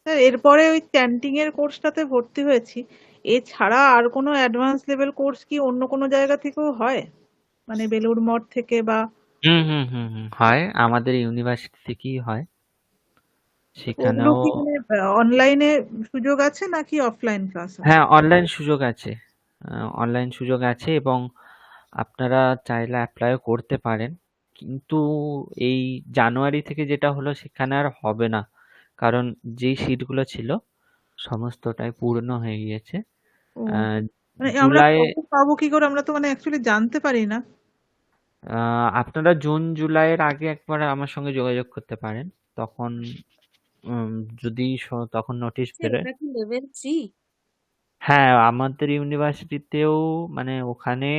স্যার এরপরে ওই চ্যান্টিং এর কোর্সটাতে ভর্তি হয়েছি, এছাড়া আর কোনো অ্যাডভান্স লেভেল কোর্স কি অন্য কোনো জায়গা থেকেও হয়, মানে বেলুড় মঠ থেকে বা হয়, আমাদের ইউনিভার্সিটি থেকেই হয়। ওগুলো সেখানেও কি মানে অনলাইনে সুযোগ আছে নাকি অফলাইন ক্লাস হয়? হ্যাঁ, অনলাইন সুযোগ আছে। অনলাইন সুযোগ আছে এবং আপনারা চাইলে অ্যাপ্লাইও করতে পারেন। কিন্তু এই জানুয়ারি থেকে যেটা হলো সেখানে আর হবে না। কারণ যেই সিটগুলো ছিল সমস্তটাই পূর্ণ হয়ে গিয়েছে। ও, আহ, মানে আমরা জুলাই খবর পাবো কি করে? আমরা তো মানে অ্যাকচুয়ালি জানতে পারি না। আপনারা জুন জুলাইয়ের আগে একবার আমার সঙ্গে যোগাযোগ করতে পারেন। তখন উম, যদি তখন নোটিশ স্যার বেরোয়। ওটা কি লেভেল 3? হ্যাঁ, আমাদের ইউনিভার্সিটিতেও মানে ওখানে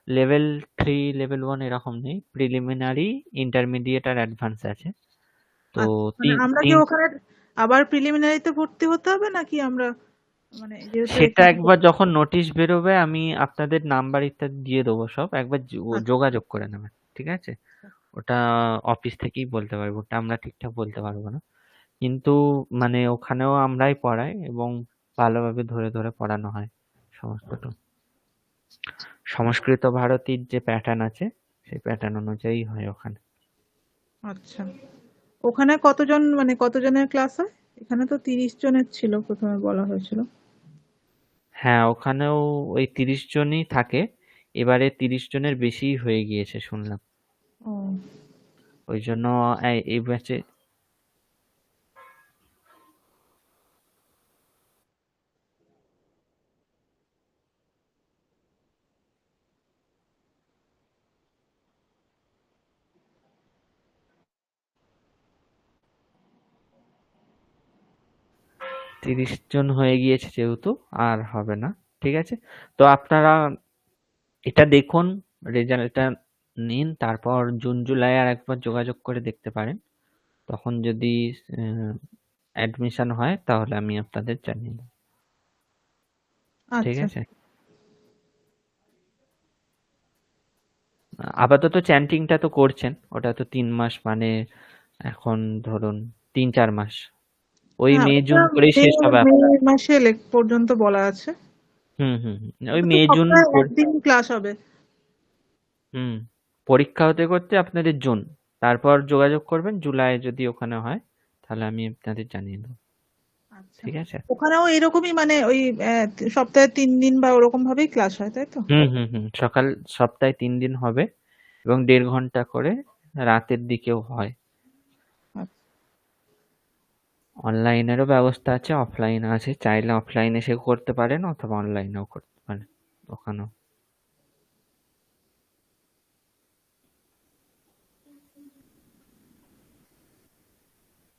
লেভেল 3, লেভেল 1 এরকম নেই। প্রিলিমিনারি, ইন্টারমিডিয়েট আর অ্যাডভান্স আছে। তো আচ্ছা, মানে তিন আমরা কি তিন ওখানে আবার প্রিলিমিনারিতে ভর্তি হতে হবে নাকি আমরা, মানে যেহেতু সেটা এখানে একবার যখন নোটিশ বেরোবে আমি আপনাদের নাম্বার ইত্যাদি দিয়ে দেবো সব। একবার আচ্ছা, যোগাযোগ করে নেবেন। ঠিক আছে? ওটা অফিস থেকেই বলতে পারবো। ওটা আমরা ঠিকঠাক বলতে পারবো না। কিন্তু মানে ওখানেও আমরাই পড়াই এবং ভালোভাবে ধরে ধরে পড়ানো হয় সমস্তটা। সংস্কৃত ভারতীর যে প্যাটার্ন আছে সেই প্যাটার্ন অনুযায়ী হয় ওখানে। আচ্ছা। ওখানে কতজন, মানে কতজনের ক্লাস হয়? এখানে তো 30 জনের ছিল প্রথমে বলা হয়েছিল। হ্যাঁ, ওখানেও ওই 30 জনই থাকে। এবারে 30 জনের বেশিই হয়ে গিয়েছে শুনলাম। ও, ওই জন্য এই ব্যাচে 30 জন হয়ে গিয়েছে যেহেতু আর হবে না। ঠিক আছে? তো আপনারা এটা দেখুন, রেজাল্টটা নিন, তারপর জুন জুলাই আর একবার যোগাযোগ করে দেখতে পারেন। তখন যদি অ্যাডমিশন হয় তাহলে আমি আপনাদের জানিয়ে দেবো। ঠিক আচ্ছা। আছে? আপাতত চ্যান্টিংটা তো করছেন, ওটা তো 3 মাস, মানে এখন ধরুন 3-4 মাস। ওই হ্যাঁ, মে ওটা জুন করেই মে শেষ হবে মে আপনার। মাসে পর্যন্ত বলা আছে। ওই ওটা তো মে জুন সপ্তাহে একদিন ক্লাস হবে। হুম পরীক্ষা হতে করতে আপনাদের জুন, তারপর যোগাযোগ করবেন জুলাই যদি ওখানে হয় তাহলে আমি আপনাদের জানিয়ে দেবো। আচ্ছা, ঠিক আছে? ওখানেও এরকমই মানে ওই সপ্তাহে 3 দিন বা ওরকম ভাবেই ক্লাস হয়, তাই তো? সপ্তাহে 3 দিন হবে এবং 1.5 ঘন্টা করে রাতের দিকেও হয়। আচ্ছা, অনলাইনেরও ব্যবস্থা আছে, অফলাইন আছে। চাইলে অফলাইনে এসে করতে পারেন অথবা অনলাইনেও করতে পারেন ওখানেও।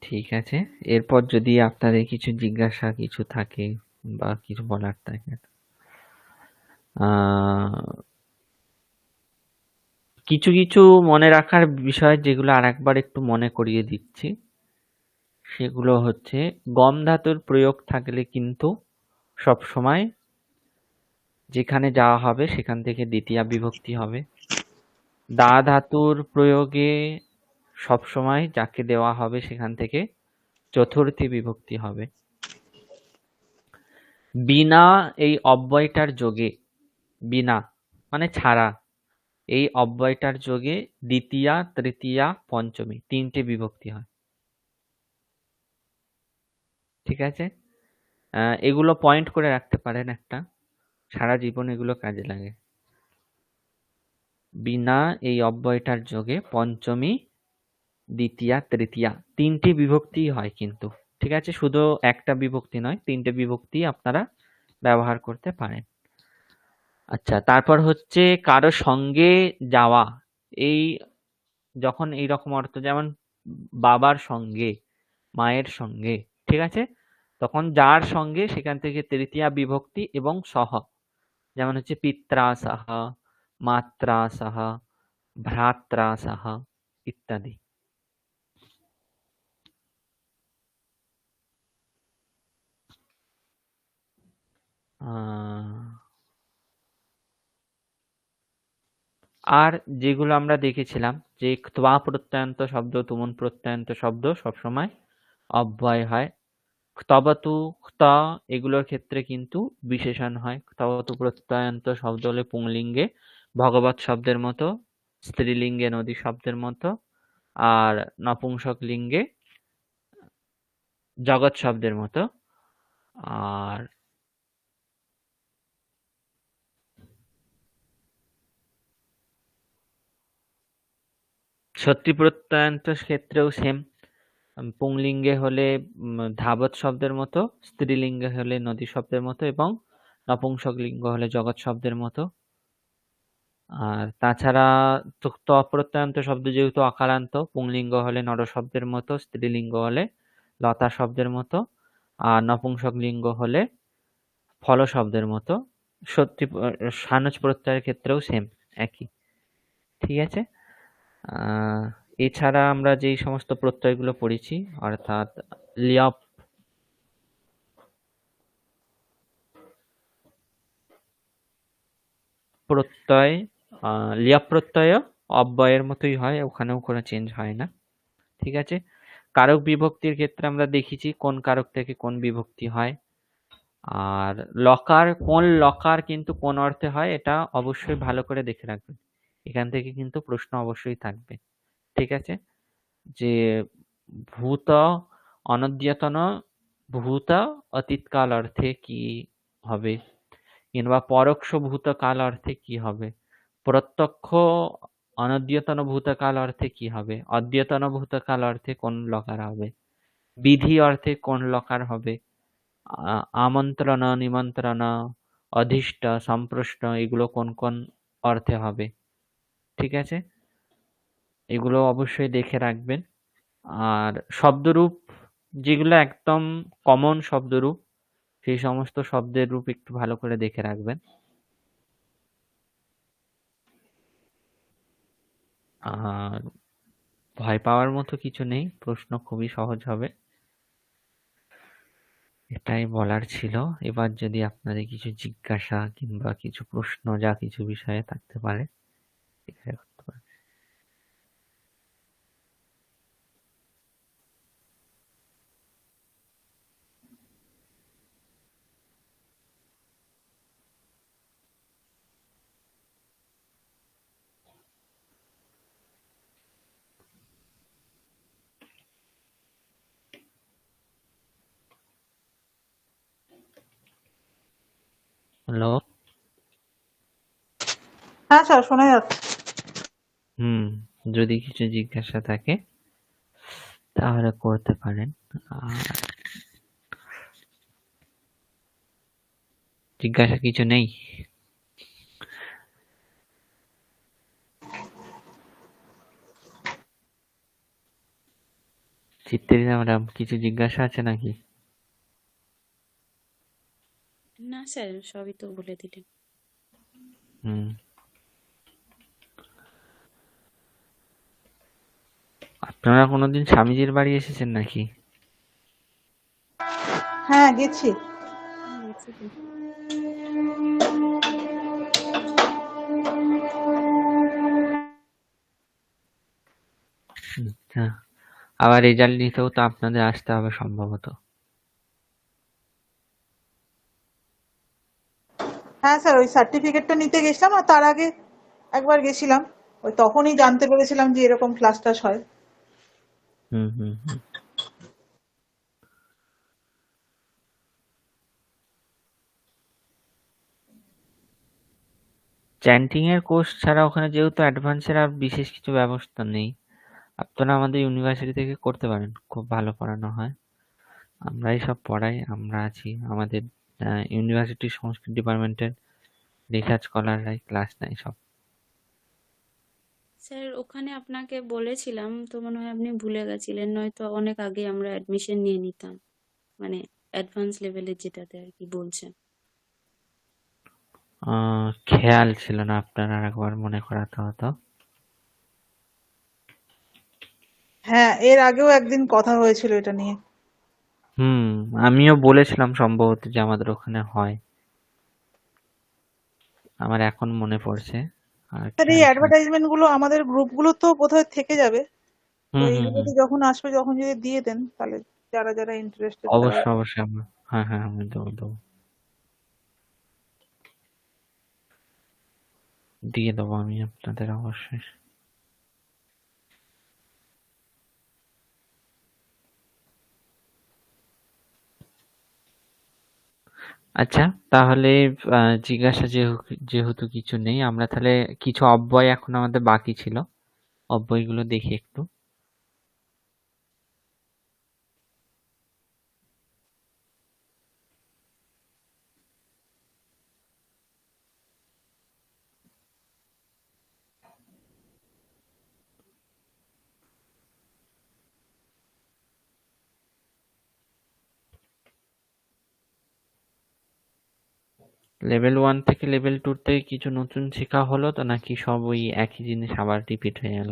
ঠিক আছে? এরপর যদি আপনাদের কিছু জিজ্ঞাসা কিছু থাকে বা কিছু বলার থাকে, কিছু কিছু মনে রাখার বিষয় যেগুলো আরেকবার একটু মনে করিয়ে দিচ্ছি, সেগুলো হচ্ছে গম ধাতুর প্রয়োগ থাকলে কিন্তু সবসময় যেখানে যাওয়া হবে সেখান থেকে দ্বিতীয়া বিভক্তি হবে। দা ধাতুর প্রয়োগে সবসময় যাকে দেওয়া হবে সেখান থেকে চতুর্থী বিভক্তি হবে। বিনা এই অব্যয়টার যোগে, বিনা মানে ছাড়া, এই অব্যয়টার যোগে দ্বিতীয়া, তৃতীয়া, পঞ্চমী 3টে বিভক্তি হয়। ঠিক আছে? এগুলো পয়েন্ট করে রাখতে পারেন একটা, সারা জীবন এগুলো কাজে লাগে। বিনা এই অব্যয়টার যোগে পঞ্চমী, দ্বিতীয়া, তৃতীয়া 3টে বিভক্তি হয় কিন্তু। ঠিক আছে? শুধু একটা বিভক্তি নয়, 3টে বিভক্তি আপনারা ব্যবহার করতে পারেন। আচ্ছা, তারপর হচ্ছে কারো সঙ্গে যাওয়া। এই যখন এইরকম অর্থ, যেমন বাবার সঙ্গে, মায়ের সঙ্গে, ঠিক আছে, তখন যার সঙ্গে সেখান থেকে তৃতীয়া বিভক্তি এবং সহ, যেমন হচ্ছে পিত্রা সহ, মাত্রা সহ, ভ্রাত্রা সহ ইত্যাদি। আর যেগুলো আমরা দেখেছিলাম যে ত্বা প্রত্যয়ান্ত শব্দ, তুমুন প্রত্যয়ান্ত শব্দ সবসময় অব্যয় হয়। ক্তবতু, ক্ত এগুলোর ক্ষেত্রে কিন্তু বিশেষণ হয়। ক্তবতু প্রত্যয়ান্ত শব্দ হলে পুংলিঙ্গে ভগবৎ শব্দের মতো, স্ত্রীলিঙ্গে নদী শব্দের মতো, আর নপুংসক লিঙ্গে জগৎ শব্দের মতো। আর সত্যি প্রত্যয়ান্ত ক্ষেত্রেও সেম। পুংলিঙ্গে হলে ধাবত শব্দের মতো, স্ত্রীলিঙ্গে হলে নদী শব্দের মতো, এবং নপুংসক লিঙ্গ হলে জগৎ শব্দের মতো। আর তাছাড়া ত প্রত্যয়ান্ত শব্দ যেহেতু আকারান্ত, পুংলিঙ্গ হলে নর শব্দের মতো, স্ত্রীলিঙ্গ হলে লতা শব্দের মতো, আর নপুংসক লিঙ্গ হলে ফল শব্দের মতো। সত্যি সানুজ প্রত্যয়ের ক্ষেত্রেও সেম, একই। ঠিক আছে। এছাড়া আমরা যেই সমস্ত প্রত্যয়গুলো পড়েছি, অর্থাৎ লিয়প প্রত্যয়, লিয়প প্রত্যয় অব্যয়ের মতোই হয়, ওখানেও কোনো চেঞ্জ হয় না। ঠিক আছে। কারক বিভক্তির ক্ষেত্রে আমরা দেখেছি কোন কারক থেকে কোন বিভক্তি হয়। আর লকার, কোন লকার কিন্তু কোন অর্থে হয়, এটা অবশ্যই ভালো করে দেখে রাখবেন। এখান থেকে কিন্তু প্রশ্ন অবশ্যই থাকবে। ঠিক আছে। যে ভূত অনদ্যতন, ভূত অতীতকাল অর্থে কি হবে, কিংবা পরোক্ষ ভূতকাল অর্থে কি হবে, প্রত্যক্ষ অনদ্যতন ভূতকাল অর্থে কি হবে, অদ্যতন ভূতকাল অর্থে কোন লকার হবে, বিধি অর্থে কোন লকার হবে, আমন্ত্রণ, নিমন্ত্রণ, অধিষ্ঠ, সম্প্রশ্ন এগুলো কোন কোন অর্থে হবে। ঠিক আছে। এগুলো অবশ্যই দেখে রাখবেন। আর শব্দরূপ যেগুলো একদম কমন শব্দরূপ, সেই সমস্ত শব্দের রূপ একটু ভালো করে দেখে রাখবেন। আর ভয় পাওয়ার মতো কিছু নেই, প্রশ্ন খুবই সহজ হবে, এটাই বলার ছিল। এবার যদি আপনাদের কিছু জিজ্ঞাসা কিংবা কিছু প্রশ্ন যা কিছু বিষয়ে থাকতে পারে, করতে পারে। হ্যালো। হ্যাঁ স্যার, শোনা যাচ্ছে। যদি কিছু জিজ্ঞাসা থাকে তাহলে করতে পারেন। আর জিজ্ঞাসা কিছু নেই? চিত্তরিনা ম্যাডাম, কিছু জিজ্ঞাসা আছে নাকি? না স্যার, সবই তো বলে দিলেন। আপনারা কোনোদিন স্বামীজির বাড়ি এসেছেন নাকি? হ্যাঁ, গেছি। আচ্ছা, আবার রেজাল্ট নিতেও তো আপনাদের আসতে হবে সম্ভবত। হ্যাঁ স্যার, ওই সার্টিফিকেটটা নিতে গেছিলাম, আর তার আগে একবার গেছিলাম, ওই তখনই জানতে পেরেছিলাম যে এরকম ক্লাস টাস হয়। চ্যান্টিং এর কোর্স ছাড়া ওখানে যেহেতু অ্যাডভান্সের আর বিশেষ কিছু ব্যবস্থা নেই, আপনারা আমাদের ইউনিভার্সিটি থেকে করতে পারেন, খুব ভালো পড়ানো হয়। আমরাই সব পড়াই, আমরা আছি। আমাদের ইউনিভার্সিটির সংস্কৃত ডিপার্টমেন্টের রিসার্চ স্কলাররাই ক্লাস নেয় সব। স্যার ওখানে আপনাকে বলেছিলাম তো মনে হয় আপনি ভুলে গেছিলেন, নয়তো অনেক আগে আমরা অ্যাডমিশন নিয়ে নিতাম, মানে অ্যাডভান্স লেভেলের যেটাতে আর কি বলছেন। খেয়াল ছিল না আপনার, আর একবার মনে করাতে হতো। হ্যাঁ, এর আগেও একদিন কথা হয়েছিল এটা নিয়ে। আমিও বলেছিলাম সম্ভবত যে আমাদের ওখানে হয়। আমার এখন মনে পড়ছে, আর স্যার এই খেয়াল ছিল না। অ্যাডভার্টাইজমেন্ট গুলো আমাদের গ্রুপগুলো তো বোধহয় থেকে যাবে, তো হুম হুম এইগুলোতে হুম যখন আসবে যখন যদি দিয়ে দেন তাহলে যারা যারা ইন্টারেস্টেড তারা। অবশ্যই অবশ্যই হ্যাঁ হ্যাঁ, আমি দেবো দিয়ে দেবো আমি আপনাদের অবশ্যই। আচ্ছা, তাহলে জিজ্ঞাসা যেহেতু কিছু নেই, আমরা তাহলে কিছু অব্যয় এখন আমাদের বাকি ছিল, অব্যয়গুলো দেখি একটু। লেভেল 1 থেকে লেভেল 2 তে কিছু নতুন শেখা হলো তো, নাকি সব ওই একই জিনিস আবার রিপিট হয়ে গেল?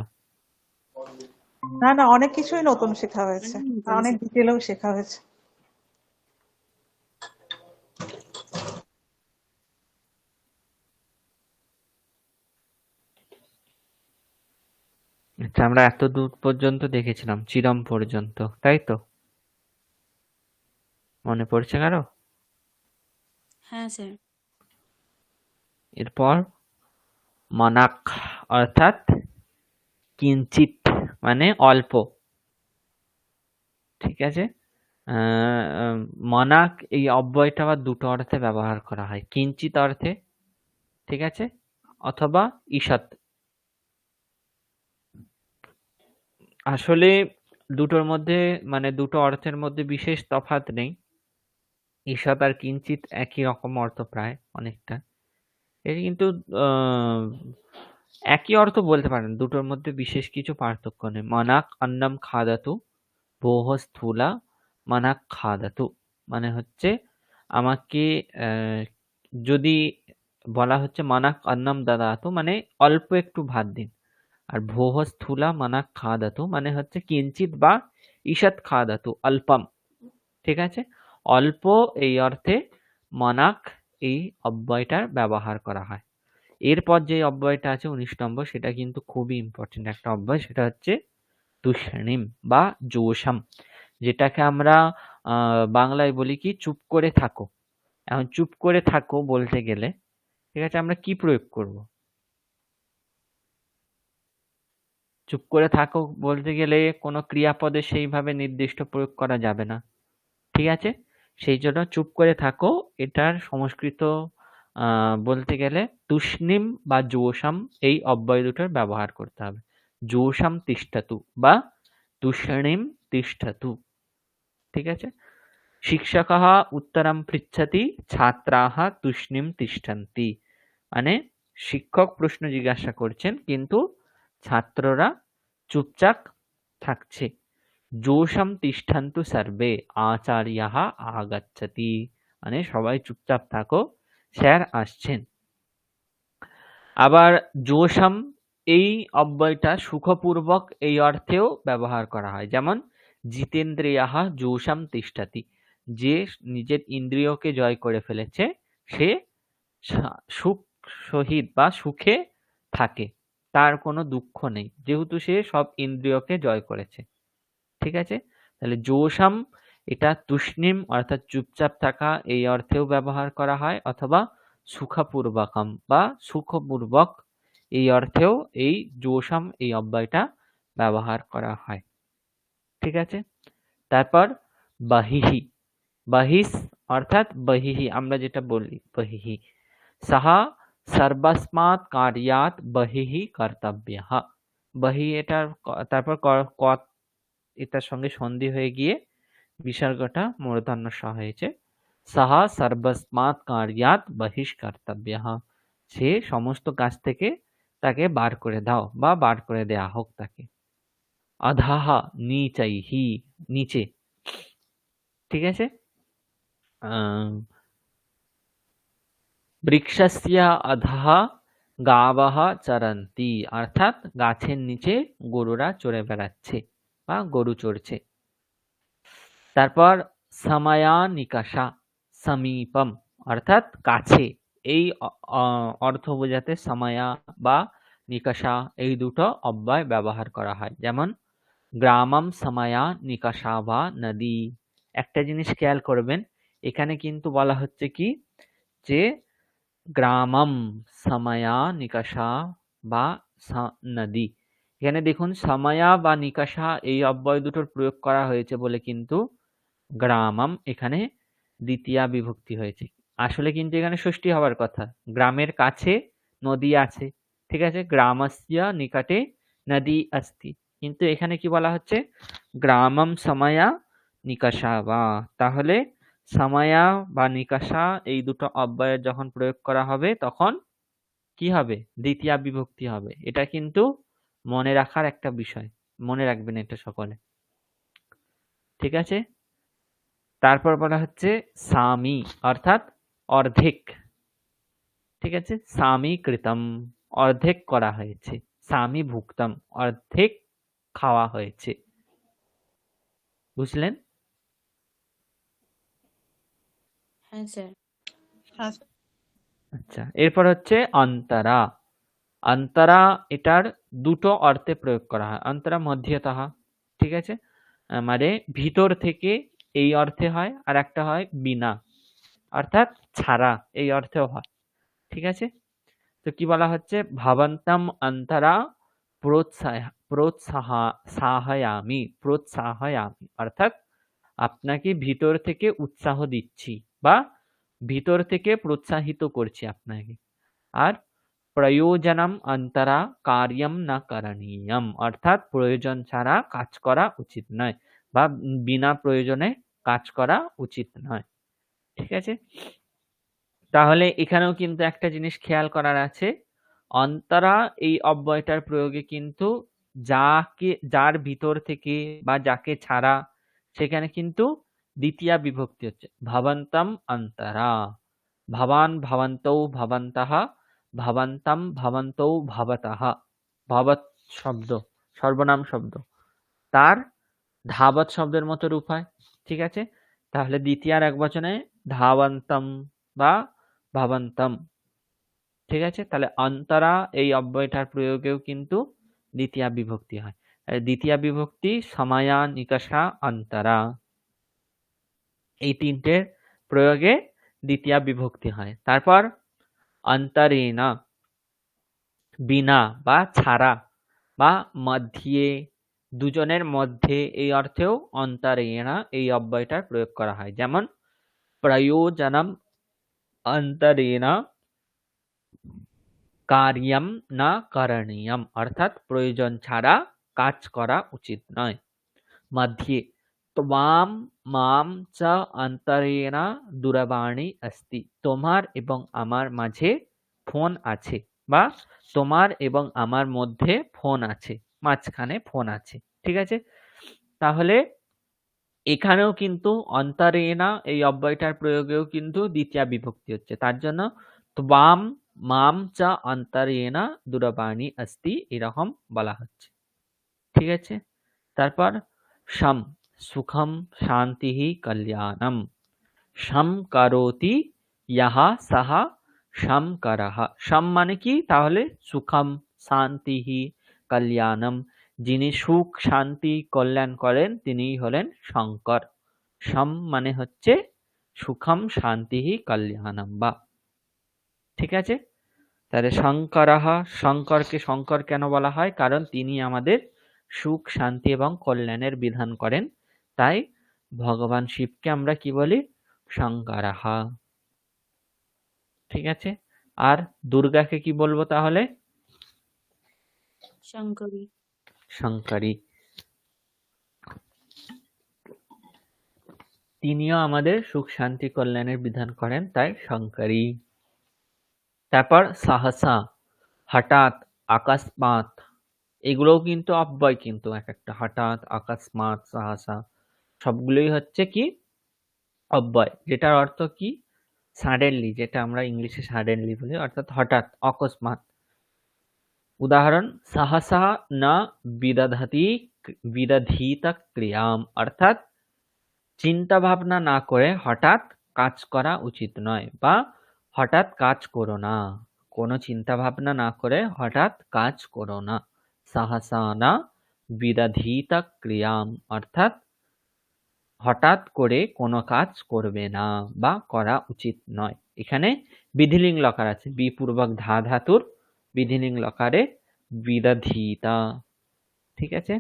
না না, অনেক কিছুই নতুন শেখা হয়েছে, আর অনেক ডিটেলেও শেখা হয়েছে। আচ্ছা, আমরা এত দূর পর্যন্ত দেখেছিলাম, চিরম পর্যন্ত, তাই তো? মনে পড়ছে কারো? হ্যাঁ স্যার। এরপর মনাক অর্থাৎ কিঞ্চিত মানে অল্প, ঠিক আছে? মনাক এই অব্যয়টা আবার দুটো অর্থে ব্যবহার করা হয়, কিঞ্চিত অর্থে, ঠিক আছে, অথবা ঈষৎ। আসলে দুটোর মধ্যে, মানে দুটো অর্থের মধ্যে বিশেষ তফাৎ নেই। ঈষৎ আর কিঞ্চিত একই রকম অর্থ প্রায় অনেকটা। এর কিন্তু আহ, একই অর্থ বলতে পারেন, দুটোর মধ্যে বিশেষ কিছু পার্থক্য নেই। মনাক অন্নম খাদাতু ভোহ স্থূলা মনাক খাদাতু, মানে হচ্ছে আমাকে যদি বলা হচ্ছে মনাক অন্নম দাদাতু মানে অল্প একটু ভাত দিন, আর ভোহ স্থূলা মনাক খাদাতু মানে হচ্ছে কিঞ্চিত বা ঈষৎ খাদাতু অল্পম, ঠিক আছে? অল্প এই অর্থে মনাক এই অব্যয়টার ব্যবহার করা হয়। এরপর যে অব্যয়টা আছে 19 নম্বর, সেটা কিন্তু খুবই ইম্পর্টেন্ট একটা অব্যয়, সেটা হচ্ছে তুষ্ণীম বা জোশম, যেটাকে আমরা বাংলায় বলি কি চুপ করে থাকো। এখন চুপ করে থাকো বলতে গেলে, ঠিক আছে, আমরা কি প্রয়োগ করব? চুপ করে থাকো বলতে গেলে কোনো ক্রিয়াপদে সেইভাবে নির্দিষ্ট প্রয়োগ করা যাবে না, ঠিক আছে? সেই জন্য চুপ করে থাকো এটার সংস্কৃত বলতে গেলে তুষ্ণীম বা জোশম এই অব্যয় দুটোর ব্যবহার করতে হবে। জোশম তিষ্ঠতু বা তুষ্ণীম তিষ্ঠতু, ঠিক আছে? শিক্ষকः উত্তরম পৃচ্ছতি ছাত্রাः তুষ্ণীম তিষ্ঠন্তি, মানে শিক্ষক প্রশ্ন জিজ্ঞাসা করছেন কিন্তু ছাত্ররা চুপচাপ থাকছে। জোশম তিষ্ঠন্তু সর্বে আচার্যः আগচ্ছতি, মানে সবাই চুপচাপ থাকো, স্যার আসছেন। আবার জোশম এই অব্যয়টা সুখপূর্বক এই অর্থেও ব্যবহার করা হয়, যেমন জিতেন্দ্রিয়াহ জোশম তিষ্ঠতি, যে নিজের ইন্দ্রিয়কে জয় করে ফেলেছে সে সুখ সহিত বা সুখে থাকে, তার কোনো দুঃখ নেই, যেহেতু সে সব ইন্দ্রিয়কে জয় করেছে, ঠিক আছে? তাহলে জোশম এটা তুষ্ণীম অর্থাৎ চুপচাপ থাকা এই অর্থেও ব্যবহার করা হয়, অথবা সুখপূর্বকম বা সুখপূর্বক এই অর্থেও এই জোশম এই অব্যয়টা ব্যবহার করা হয়, ঠিক আছে? তারপর বহিহি, বহিস অর্থাৎ বহিহি আমরা যেটা বলি বহিহি, সাহা সর্বস্মাৎ কার্যাৎ বহিহি কর্তব্যঃ। বহি এটার তারপর এটার সঙ্গে সন্ধি হয়ে গিয়ে বিসর্গটা মূর্ধন্য স হয়েছে। সাহা সর্বস্মাৎ কার্যাৎ বহিষ্কর্তব্যঃ, সে সমস্ত কাজ থেকে তাকে বার করে দাও বা বার করে দেয়া হোক তাকে। अधः नीचैहि নিচে, ঠিক আছে। বৃক্ষস্য अधः গাবः চরন্তি, অর্থাৎ গাছের নিচে গরুরা চড়ে বেড়াচ্ছে বা গরু চড়ছে। তারপর সময়ানিকষা সমীপম, অর্থাৎ কাছে, এই অর্থ বোঝাতে সময়া বা নিকষা এই দুটো অব্যয় ব্যবহার করা হয়। যেমন গ্রামম সময়া নিকষা বা নদী। একটা জিনিস খেয়াল করবেন, এখানে কিন্তু বলা হচ্ছে কি যে গ্রামম সময়া নিকষা বা নদী। এখানে দেখুন সময়া বা নিকষা এই অব্যয় দুটোর প্রয়োগ করা হয়েছে বলে কিন্তু গ্রামম এখানে দ্বিতীয়া বিভক্তি হয়েছে। আসলে কিন্তু এখানে ষষ্ঠী হওয়ার কথা। গ্রামের কাছে নদী আছে, ঠিক আছে, গ্রামস্য নিকটে নদী अस्ति, কিন্তু এখানে কি বলা হচ্ছে গ্রামম সময়া নিকষা বা। তাহলে সময়া বা নিকষা এই দুটো অব্যয়ের যখন প্রয়োগ করা হবে তখন কি হবে, দ্বিতীয়া বিভক্তি হবে। এটা কিন্তু মনে রাখার একটা বিষয়, মনে রাখবেন এটা সকলে, ঠিক আছে। তারপর বলা হচ্ছে সামি, অর্থাৎ অর্ধেক, ঠিক আছে, সামি কৃতম, অর্ধেক করা হয়েছে, সামি ভুক্তম, অর্ধেক খাওয়া হয়েছে। বুঝলেন? হ্যাঁ স্যার। হ্যাঁ আচ্ছা, এরপর হচ্ছে অন্তরা। অন্তরা এটার দুটো অর্থে প্রয়োগ করা হয়। অন্তরা মধ্যতঃ, ঠিক আছে, মানে ভিতর থেকে এই অর্থে হয়, আর একটা হয় বিনা, অর্থাৎ ছাড়া এই অর্থেও হয়, ঠিক আছে। তো কি বলা হচ্ছে ভবন্তম অন্তরা প্রোৎসাহয়ামি, প্রোৎসাহয়ামি, অর্থাৎ আপনাকে ভিতর থেকে উৎসাহ দিচ্ছি বা ভিতর থেকে প্রোৎসাহিত করছি আপনাকে। আর প্রয়োজনম অন্তরা কার্যম না করণীয়ম, অর্থাৎ প্রয়োজন ছাড়া কাজ করা উচিত নয় বা বিনা প্রয়োজনে কাজ করা উচিত নয়, ঠিক আছে। তাহলে এখানেও কিন্তু একটা জিনিস খেয়াল করার আছে, অন্তরা এই অব্যয়টার প্রয়োগে কিন্তু যার ভিতর থেকে বা যাকে ছাড়া, সেখানে কিন্তু দ্বিতীয়া বিভক্তি হচ্ছে ভবন্তম অন্তরা, ভবান ভবন্তৌ ভবন্তঃ, ভবন্তম ভবন্তৌ ভবতঃ। ভবত শব্দ সর্বনাম শব্দ, তার ধাবত শব্দের মতো রূপ হয়, ঠিক আছে। তাহলে দ্বিতীয়ার একবচনে ধাবন্তম বা ভবন্তম, ঠিক আছে। তাহলে অন্তরা এই অব্যয়টার প্রয়োগেও কিন্তু দ্বিতীয়া বিভক্তি হয়। দ্বিতীয়া বিভক্তি সময়া নিকষা অন্তরা, এই তিনটের প্রয়োগে দ্বিতীয়া বিভক্তি হয়। তারপর অন্তরেনা, বিনা বা ছাড়া বা মধ্যে, দুজনের মধ্যে এই অর্থেও অন্তরেনা এই অব্যয়টার প্রয়োগ করা হয়। যেমন প্রয়োজনম অন্তরেনা কার্যম না করণীয়ম, অর্থাৎ প্রয়োজন ছাড়া কাজ করা উচিত নয়। মধ্যে ত্বাম মাম চ অন্তরেণ দূরবাণী अस्ति, তোমার এবং আমার মাঝে ফোন আছে বা তোমার এবং আমার মধ্যে ফোন আছে, মাঝখানে ফোন আছে, ঠিক আছে। তাহলে এখানেও কিন্তু অন্তরেণ এই অব্যয়টার প্রয়োগেও কিন্তু দ্বিতীয়া বিভক্তি হচ্ছে। তার জন্য ত্বাম মাম চ অন্তরেণ দূরবাণী अस्ति এরকম বলা হচ্ছে, ঠিক আছে। তারপর শম, সুখম শান্তিঃ কল্যাণম, শম করোতি ইয়ঃ সঃ শঙ্করঃ। শম মানে কি, তাহলে সুখম শান্তিঃ কল্যাণম, যিনি সুখ শান্তি কল্যাণ করেন তিনিই হলেন শঙ্কর। শম মানে হচ্ছে সুখম শান্তিঃ কল্যাণম বা, ঠিক আছে। তাহলে শঙ্করঃ, শঙ্করকে শঙ্কর কেন বলা হয়, কারণ তিনি আমাদের সুখ শান্তি এবং কল্যাণের বিধান করেন, তাই ভগবান শিবকে আমরা কি বলি, শঙ্করঃ, ঠিক আছে। আর দুর্গাকে কি বলবো তাহলে, শঙ্করী। শঙ্করী, তিনিও আমাদের সুখ শান্তি কল্যাণের বিধান করেন, তাই শঙ্করী। তারপর সাহসা, হঠাৎ, আকস্মাৎ, এগুলোও কিন্তু অব্যয়, কিন্তু এক একটা হঠাৎ, আকস্মাৎ, সাহসা সবগুলোই হচ্ছে কি অব্যয়, যেটার অর্থ কি সাডেনলি, যেটা আমরা ইংলিশে সাডেনলি বলি, অর্থাৎ হঠাৎ, অকস্মাৎ। উদাহরণ সাহসা না বিদধীত ক্রিয়াম, অর্থাৎ চিন্তা ভাবনা না করে হঠাৎ কাজ করা উচিত নয়, বা হঠাৎ কাজ করো না, কোনো চিন্তা ভাবনা না করে হঠাৎ কাজ করো না। সাহসা না বিদধীত ক্রিয়াম, অর্থাৎ হঠাৎ করে কোনো কাজ করবে না বা করা উচিত নয়। এখানে বিধিলিঙ্গ লকার আছে, বি পূর্বক ধা ধাতুর বিধিলিঙ্গ লকারে বিদধীতা। ঠিক আছে,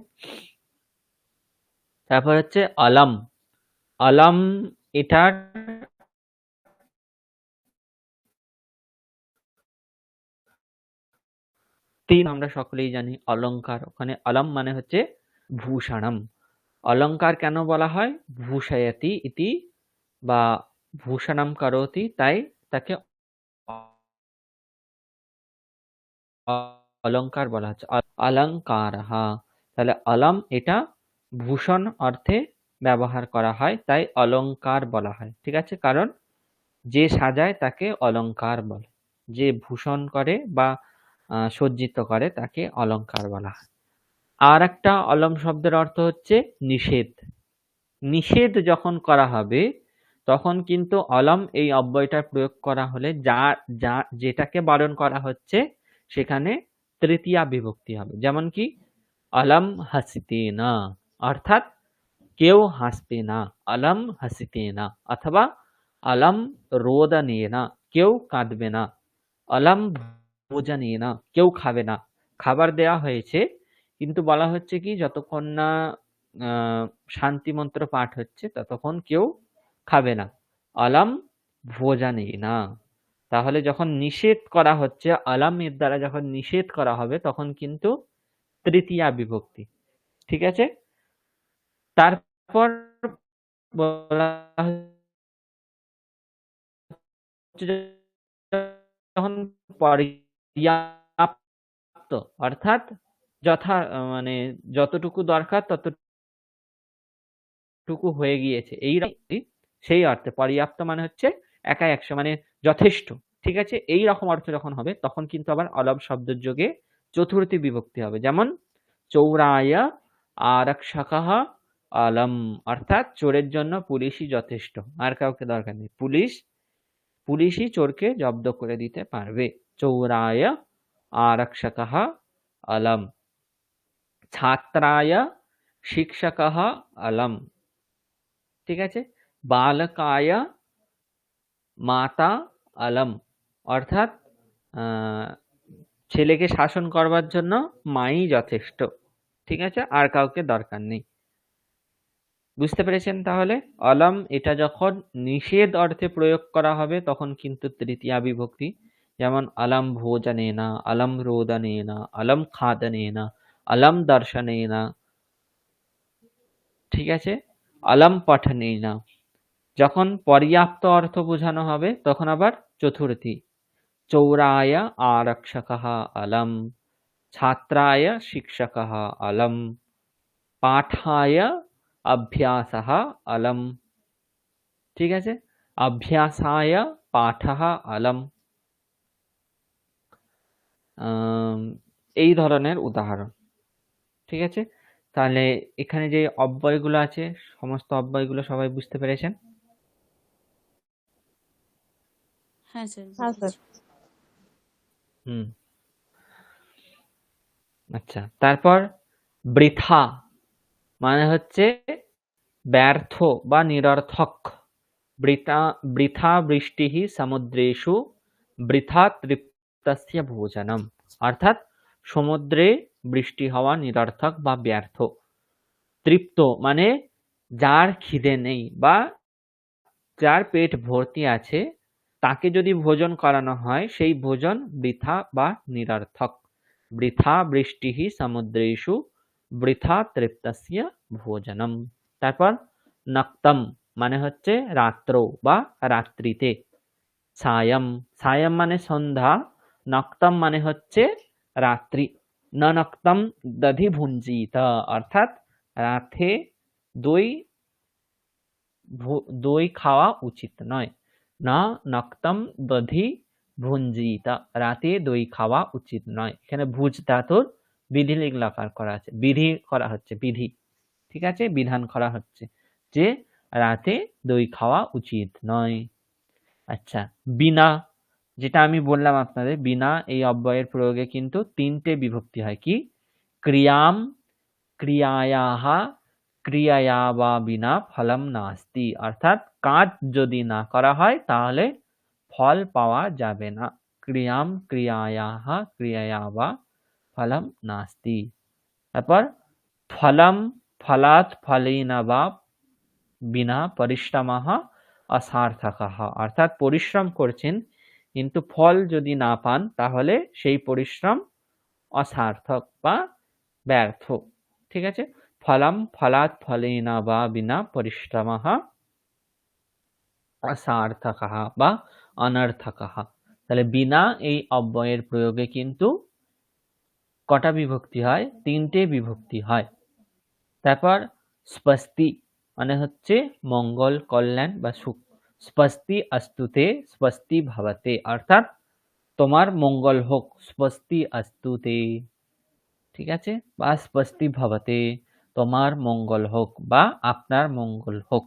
তারপর হচ্ছে অলম। অলম এটার তিন আমরা সকলেই জানি, অলংকার। ওখানে অলম মানে হচ্ছে ভূষণম। অলংকার কেন বলা হয়? ভূষয়তি ইতি বা ভূষণম করোতি, তাই তাকে অলংকার বলা হচ্ছে। অলংকারহা, তাহলে অলম এটা ভূষণ অর্থে ব্যবহার করা হয়, তাই অলংকার বলা হয়। ঠিক আছে, কারণ যে সাজায় তাকে অলংকার বলে, যে ভূষণ করে বা সজ্জিত করে তাকে অলংকার বলা হয়। আর একটা অলম শব্দের অর্থ হচ্ছে নিষেধ। নিষেধ যখন করা হবে তখন কিন্তু অলম এই অব্যয়টার প্রয়োগ করা হলে যেটাকে বারণ করা হচ্ছে সেখানে তৃতীয়া বিভক্তি হবে। যেমন কি অলম হাসিতে না, অর্থাৎ কেউ হাসবে না, অলম হাসিতে না, অথবা অলম রোদনে না, কেউ কাঁদবে না, অলম ভোজনে না, কেউ খাবে না। খাবার দেয়া হয়েছে কিন্তু বলা হচ্ছে কি যতক্ষণ না শান্তি মন্ত্র পাঠ হচ্ছে ততক্ষণ কেউ খাবে না, অলম ভোজনে না। তাহলে যখন নিষেধ করা হচ্ছে, অলম এর দ্বারা যখন নিষেধ করা হবে তখন কিন্তু তৃতীয়া বিভক্তি। ঠিক আছে, তারপর বলা হচ্ছে যখন পর্যাপ্ত, অর্থাৎ মানে যতটুকু দরকার ততটুকু হয়ে গিয়েছে, সেই অর্থে পর্যাপ্ত মানে হচ্ছে একাই একশো, মানে যথেষ্ট। ঠিক আছে, এই রকম অর্থ যখন হবে তখন কিন্তু আবার অলম শব্দের যোগে চতুর্থী বিভক্তি হবে। যেমন চৌরায় আরক্ষকঃ অলম, অর্থাৎ চোরের জন্য পুলিশই যথেষ্ট, আর কাউকে দরকার নেই, পুলিশই চোরকে জব্দ করে দিতে পারবে। চৌরায় আরক্ষকঃ অলম, ছাত্রায় শিক্ষকঃ অলম। ঠিক আছে, বালকায় মাতা অলম, অর্থাৎ ছেলেকে শাসন করবার জন্য মাই যথেষ্ট। ঠিক আছে, আর কাউকে দরকার নেই। বুঝতে পেরেছেন? তাহলে অলম এটা যখন নিষেধ অর্থে প্রয়োগ করা হবে তখন কিন্তু তৃতীয়া বিভক্তি। যেমন অলম ভোজনেনা, অলম রোদনেনা, অলম খাদনেনা, অলম দর্শনেনা। ঠিক আছে, অলম পঠনেনা। যখন পর্যাপ্ত অর্থ বোঝানো হবে তখন আবার চতুর্থী। চৌরায় আরক্ষকঃ অলম, ছাত্রায় শিক্ষকঃ অলম, পাঠায় অভ্যাসः অলম। ঠিক আছে, অভ্যাসায় পাঠः অলম। এই ধরনের উদাহরণ। ঠিক আছে, তাহলে এখানে যে অব্যয়গুলো আছে সমস্ত অব্যয়গুলো সবাই বুঝতে পেরেছেন? হ্যাঁ স্যার, হ্যাঁ স্যার। হুম, আচ্ছা। তারপর বৃথা মানে হচ্ছে ব্যর্থ বা নিরর্থক। বৃথা বৃষ্টিঃ সমুদ্রেষু বৃথা তৃপ্তস্য ভোজনম, অর্থাৎ সমুদ্রে বৃষ্টি হওয়া নিরর্থক বা ব্যর্থ। তৃপ্ত মানে যার খিদে নেই বা যার পেট ভর্তি আছে তাকে যদি ভোজন করানো হয় সেই ভোজন বৃথা বা নিরর্থক। বৃথা বৃষ্টিঃ সমুদ্রেষু বৃথা তৃপ্তস্য ভোজনম। তারপর নক্তম মানে হচ্ছে রাত্র বা রাত্রিতে। সায়ম, সায়ম মানে সন্ধ্যা, নক্তম মানে হচ্ছে রাত্রি। ন নক্তম দধি ভুঞ্জিত, অর্থাৎ রাতে দই দই খাওয়া উচিত নয়। না নক্তম দধি ভুঞ্জিত, রাতে দই খাওয়া উচিত নয়। এখানে ভুজ ধাতুর বিধি লকার করা আছে, বিধি করা হচ্ছে, বিধি, ঠিক আছে, বিধান করা হচ্ছে যে রাতে দই খাওয়া উচিত নয়। আচ্ছা, বিনা, যেটা আমি বললাম আপনাদের, বিনা এই অব্যয়ের প্রয়োগে কিন্তু তিনটে বিভক্তি হয়। কি? ক্রিয়াম, ক্রিয়ায়াহ, ক্রিয়ায়া বা বিনা ফলম নাস্তি, অর্থাৎ কাজ যদি না করা হয় তাহলে ফল পাওয়া যাবে না। ক্রিয়াম ক্রিয়ায়াহ ক্রিয়ায়া বা ফলম নাস্তি। তারপর ফলম ফলাৎ ফলেন বা বিনা পরিশ্রমঃ অসার্থকঃ, অর্থাৎ পরিশ্রম করছেন কিন্তু ফল যদি না পান তাহলে সেই পরিশ্রম অসার্থক বা ব্যর্থ, ঠিক আছে। ফলম ফলাৎ ফলেন বা বিনা পরিশ্রমঃ অসার্থকঃ বা অনর্থকঃ। তাহলে বিনা এই অব্যয়ের প্রয়োগে কিন্তু কটা বিভক্তি হয়? তিনটে বিভক্তি হয়। তারপর স্বস্তি মানে হচ্ছে মঙ্গল, কল্যাণ বা সুখ। স্বস্তি অস্তুতে স্বস্তি ভবতে, অর্থাৎ তোমার মঙ্গল হোক, স্বস্তি অস্তুতে, ঠিক আছে, বা স্বস্তি ভবতে, তোমার মঙ্গল হোক বা আপনার মঙ্গল হোক।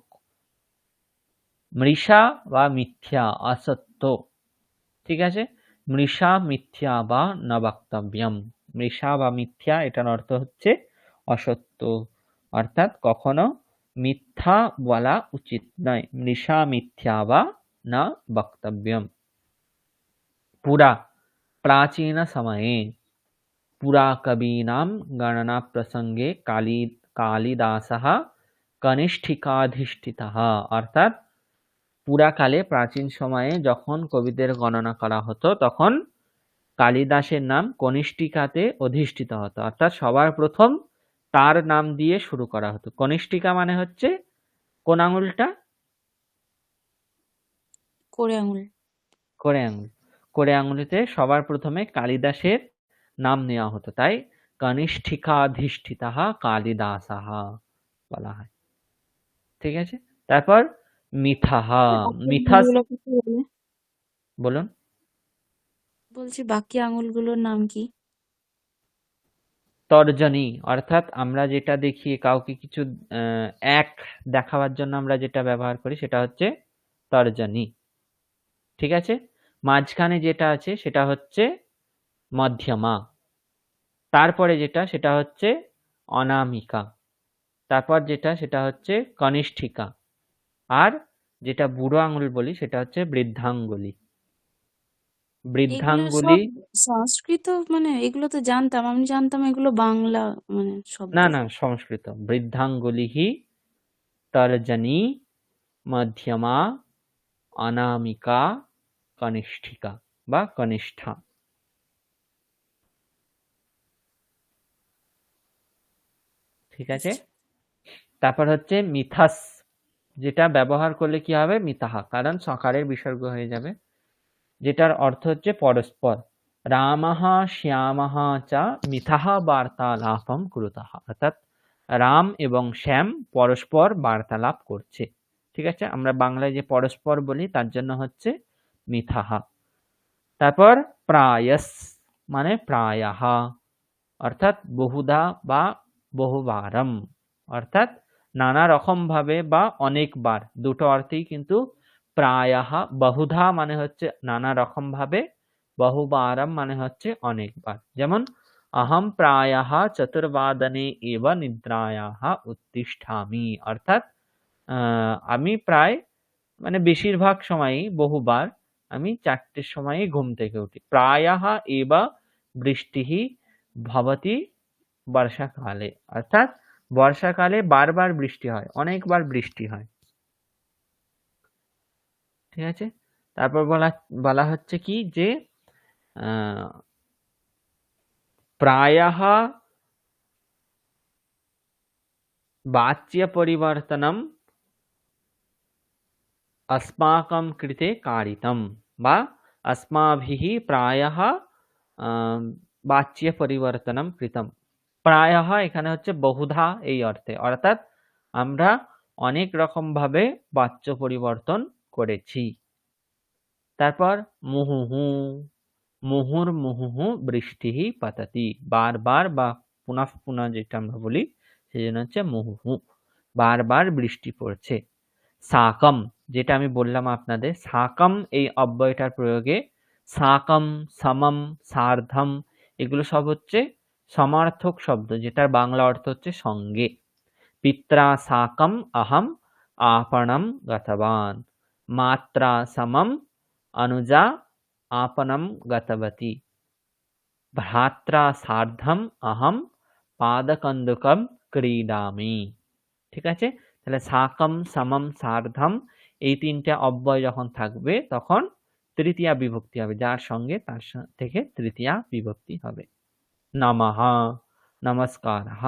মৃষা বা মিথ্যা, অসত্য, ঠিক আছে, মৃষা মিথ্যা বা ন বক্তব্যম। মৃষা বা মিথ্যা এটার অর্থ হচ্ছে অসত্য, অর্থাৎ কখনো মিথ্যা বলা উচিত নয়। মৃষা মিথ্যা বা ন বক্তব্যম। পুরা, প্রাচীন সময়ে, পুরা কবীনাম গণনা প্রসঙ্গে কালিদাসঃ কনিষ্ঠিকাধিষ্ঠিতঃ, অর্থাৎ পুরাকালে, প্রাচীন সময়ে যখন কবিদের গণনা করা হতো তখন কালিদাসের নাম কনিষ্ঠিকাতে অধিষ্ঠিত হতো, অর্থাৎ সবার প্রথম তার নাম দিয়ে শুরু করা হতো। কনিষ্ঠিকা মানে হচ্ছে কোন আঙুলটা? করে আঙুল। করে আঙুল। করে আঙুলিতে সবার প্রথমে কালিদাসের নাম নেওয়া হতো, তাই কনিষ্ঠিকাধিষ্ঠিতঃ কালিদাসঃ বলা হয়, ঠিক আছে। তারপর মিথাহ, বাকি মিথাস, আঙুলগুলো কি বলে? বলুন। বলছি বাকি আঙুলগুলোর নাম কি? তর্জনী, অর্থাৎ আমরা যেটা দেখি কাউকে কিছু এক দেখাবার জন্য আমরা যেটা ব্যবহার করি সেটা হচ্ছে তর্জনী, ঠিক আছে। মাঝখানে যেটা আছে সেটা হচ্ছে মধ্যমা, তারপরে যেটা সেটা হচ্ছে অনামিকা, তারপর যেটা সেটা হচ্ছে কনিষ্ঠিকা, আর যেটা বুড়ো আঙুল বলি সেটা হচ্ছে বৃদ্ধাঙ্গুলি। এগুলো বৃদ্ধাঙ্গুলি, সব সংস্কৃত, মানে এগুলো তো জানতাম, আমি জানতাম এগুলো বাংলা মানে শব্দ। না না, সংস্কৃত। বৃদ্ধাঙ্গুলি তর্জনী, মধ্যমা, অনামিকা, কনিষ্ঠিকা বা কনিষ্ঠা, ঠিক আছে। তারপর হচ্ছে মিথাস, যেটা ব্যবহার করলে কি হবে? মিতাহা, কারণ সকারের বিসর্গ হয়ে যাবে, যেটার অর্থ হচ্ছে পরস্পর। রামঃ শ্যামঃ চ মিথাহ বার্তালাপম কুরুতঃ, অর্থাৎ রাম এবং শ্যাম পরস্পর বার্তালাপ করছে, ঠিক আছে। আমরা বাংলায় যে পরস্পর বলি তার জন্য হচ্ছে মিথাহা। তারপর প্রায়স মানে প্রায়ঃ, অর্থাৎ বহুধা বা বহুবারম, অর্থাৎ নানা রকম ভাবে বা অনেকবার, দুটো অর্থেই কিন্তু প্রায়ঃ। বহুধা মানে হচ্ছে নানা রকম ভাবে, বহুবারম মানে হচ্ছে অনেকবার। যেমন অহম প্রায়ঃ চতুর্বাদনে এব নিদ্রায়াহ উত্তিষ্ঠামি, অর্থাৎ আমি প্রায়, মানে বেশিরভাগ সময়ই, বহুবার আমি 4টের সময় ঘুম থেকে উঠি। প্রায়ঃ এব বৃষ্টিঃ ভবতি বর্ষাকালে, অর্থাৎ বর্ষাকালে বারবার বৃষ্টি হয়, অনেকবার বৃষ্টি হয়, ঠিক আছে। তারপর বলা হচ্ছে কি যে প্রায়ঃ বাচ্য পরিবর্তনম अस्माकं कृते कारितम, বা अस्माभिः प्रायः বাচ্য পরিবর্তনম কৃতম। প্রায়ः এখানে হচ্ছে বহুধা এই অর্থে, অর্থাৎ আমরা অনেক রকম ভাবে বাচ্য পরিবর্তন করেছি। তারপর মুহুহু, মুহুর্মুহুঃ বৃষ্টিঃ পততি, বারবার বা পুনঃ পুনঃ যেটা আমরা বলি সেজন্য হচ্ছে মুহুহু, বারবার বৃষ্টি পড়ছে। সাকম, যেটা আমি বললাম আপনাদের, সাকম এই অব্যয়টার প্রয়োগে সাকম, সমম, সার্ধম এগুলো সব হচ্ছে সমার্থক শব্দ, যেটার বাংলা অর্থ হচ্ছে সঙ্গে। পিত্রা সাকম অহম आपणं गतवान्, मात्रा समम अनुजा आपणं गतवती, भ्रात्रा सार्धम अहम पादकन्दुकं क्रीडामि। ঠিক আছে, তাহলে সাকম, সমম, সার্ধম এই তিনটা অব্যয় যখন থাকবে তখন তৃতীয়া বিভক্তি হবে, যার সঙ্গে তার থেকে তৃতীয়া বিভক্তি হবে। নমঃ, নমস্কারঃ,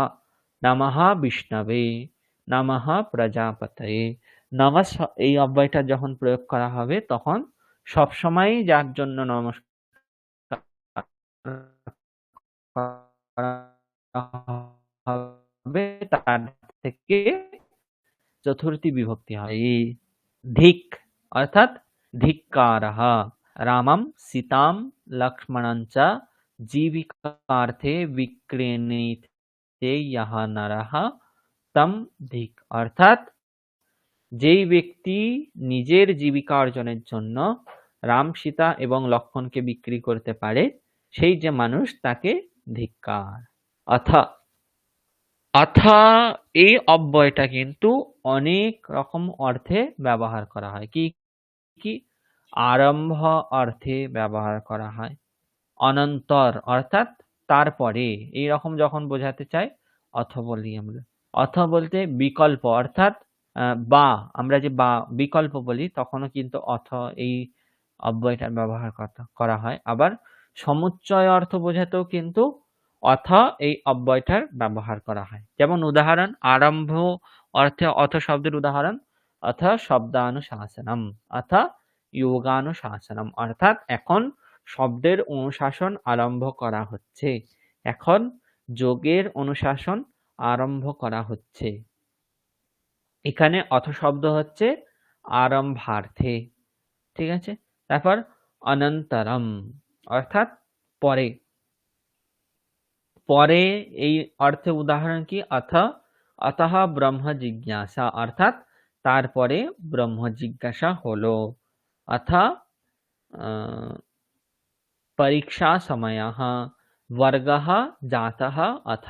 নমঃ বিষ্ণবে, নমঃ প্রজাপতয়ে। নমঃ এই অব্যয়টা যখন প্রয়োগ করা হবে তখন সবসময় যার জন্য নমস্কার করা হবে তার থেকে চতুর্থী বিভক্তি হয়। ধিক অর্থাৎ ধিক্কারः, রামম সীতাম লক্ষ্মণঞ্চ জীবিকার্থে বিক্রীণীতে ইয়ঃ নরঃ তম ধিক, অর্থাৎ যেই ব্যক্তি নিজের জীবিকা অর্জনের জন্য রাম, সীতা এবং লক্ষ্মণকে বিক্রি করতে পারে সেই যে মানুষ তাকে ধিক্কার। অথ এই অব্যয়টা কিন্তু অনেক রকম অর্থে ব্যবহার করা হয়। কি কি? আরম্ভ অর্থে ব্যবহার করা হয়, অনন্তর অর্থাৎ তারপরে, এই রকম যখন বোঝাতে চাই অথ বলি আমরা। অথ বলতে বিকল্প, অর্থাৎ বা, আমরা যে বা বিকল্প বলি তখনও কিন্তু অথ এই অব্যয়টার ব্যবহার করা হয়। আবার সমুচ্চয় অর্থ বোঝাতেও কিন্তু অথ এই অব্যয়টার ব্যবহার করা হয়। যেমন উদাহরণ, আরম্ভ অর্থে অথ শব্দের উদাহরণ অথ শব্দানুশাসনম, অথ যোগানুশাসনম, অর্থাৎ এখন শব্দের অনুশাসন আরম্ভ করা হচ্ছে, এখন যোগের অনুশাসন আরম্ভ করা হচ্ছে। এখানে অথ শব্দ হচ্ছে আরম্ভার্থে, ঠিক আছে। তারপর অনন্তরম অর্থাৎ পরে, পরে এই অর্থে উদাহরণ কি? অতঃ ব্রহ্ম জিজ্ঞাসা, অর্থাৎ তারপরে ব্রহ্ম জিজ্ঞাসা হলো। অথ পরীক্ষা সময়ঃ, বর্গঃ জাতঃ অথ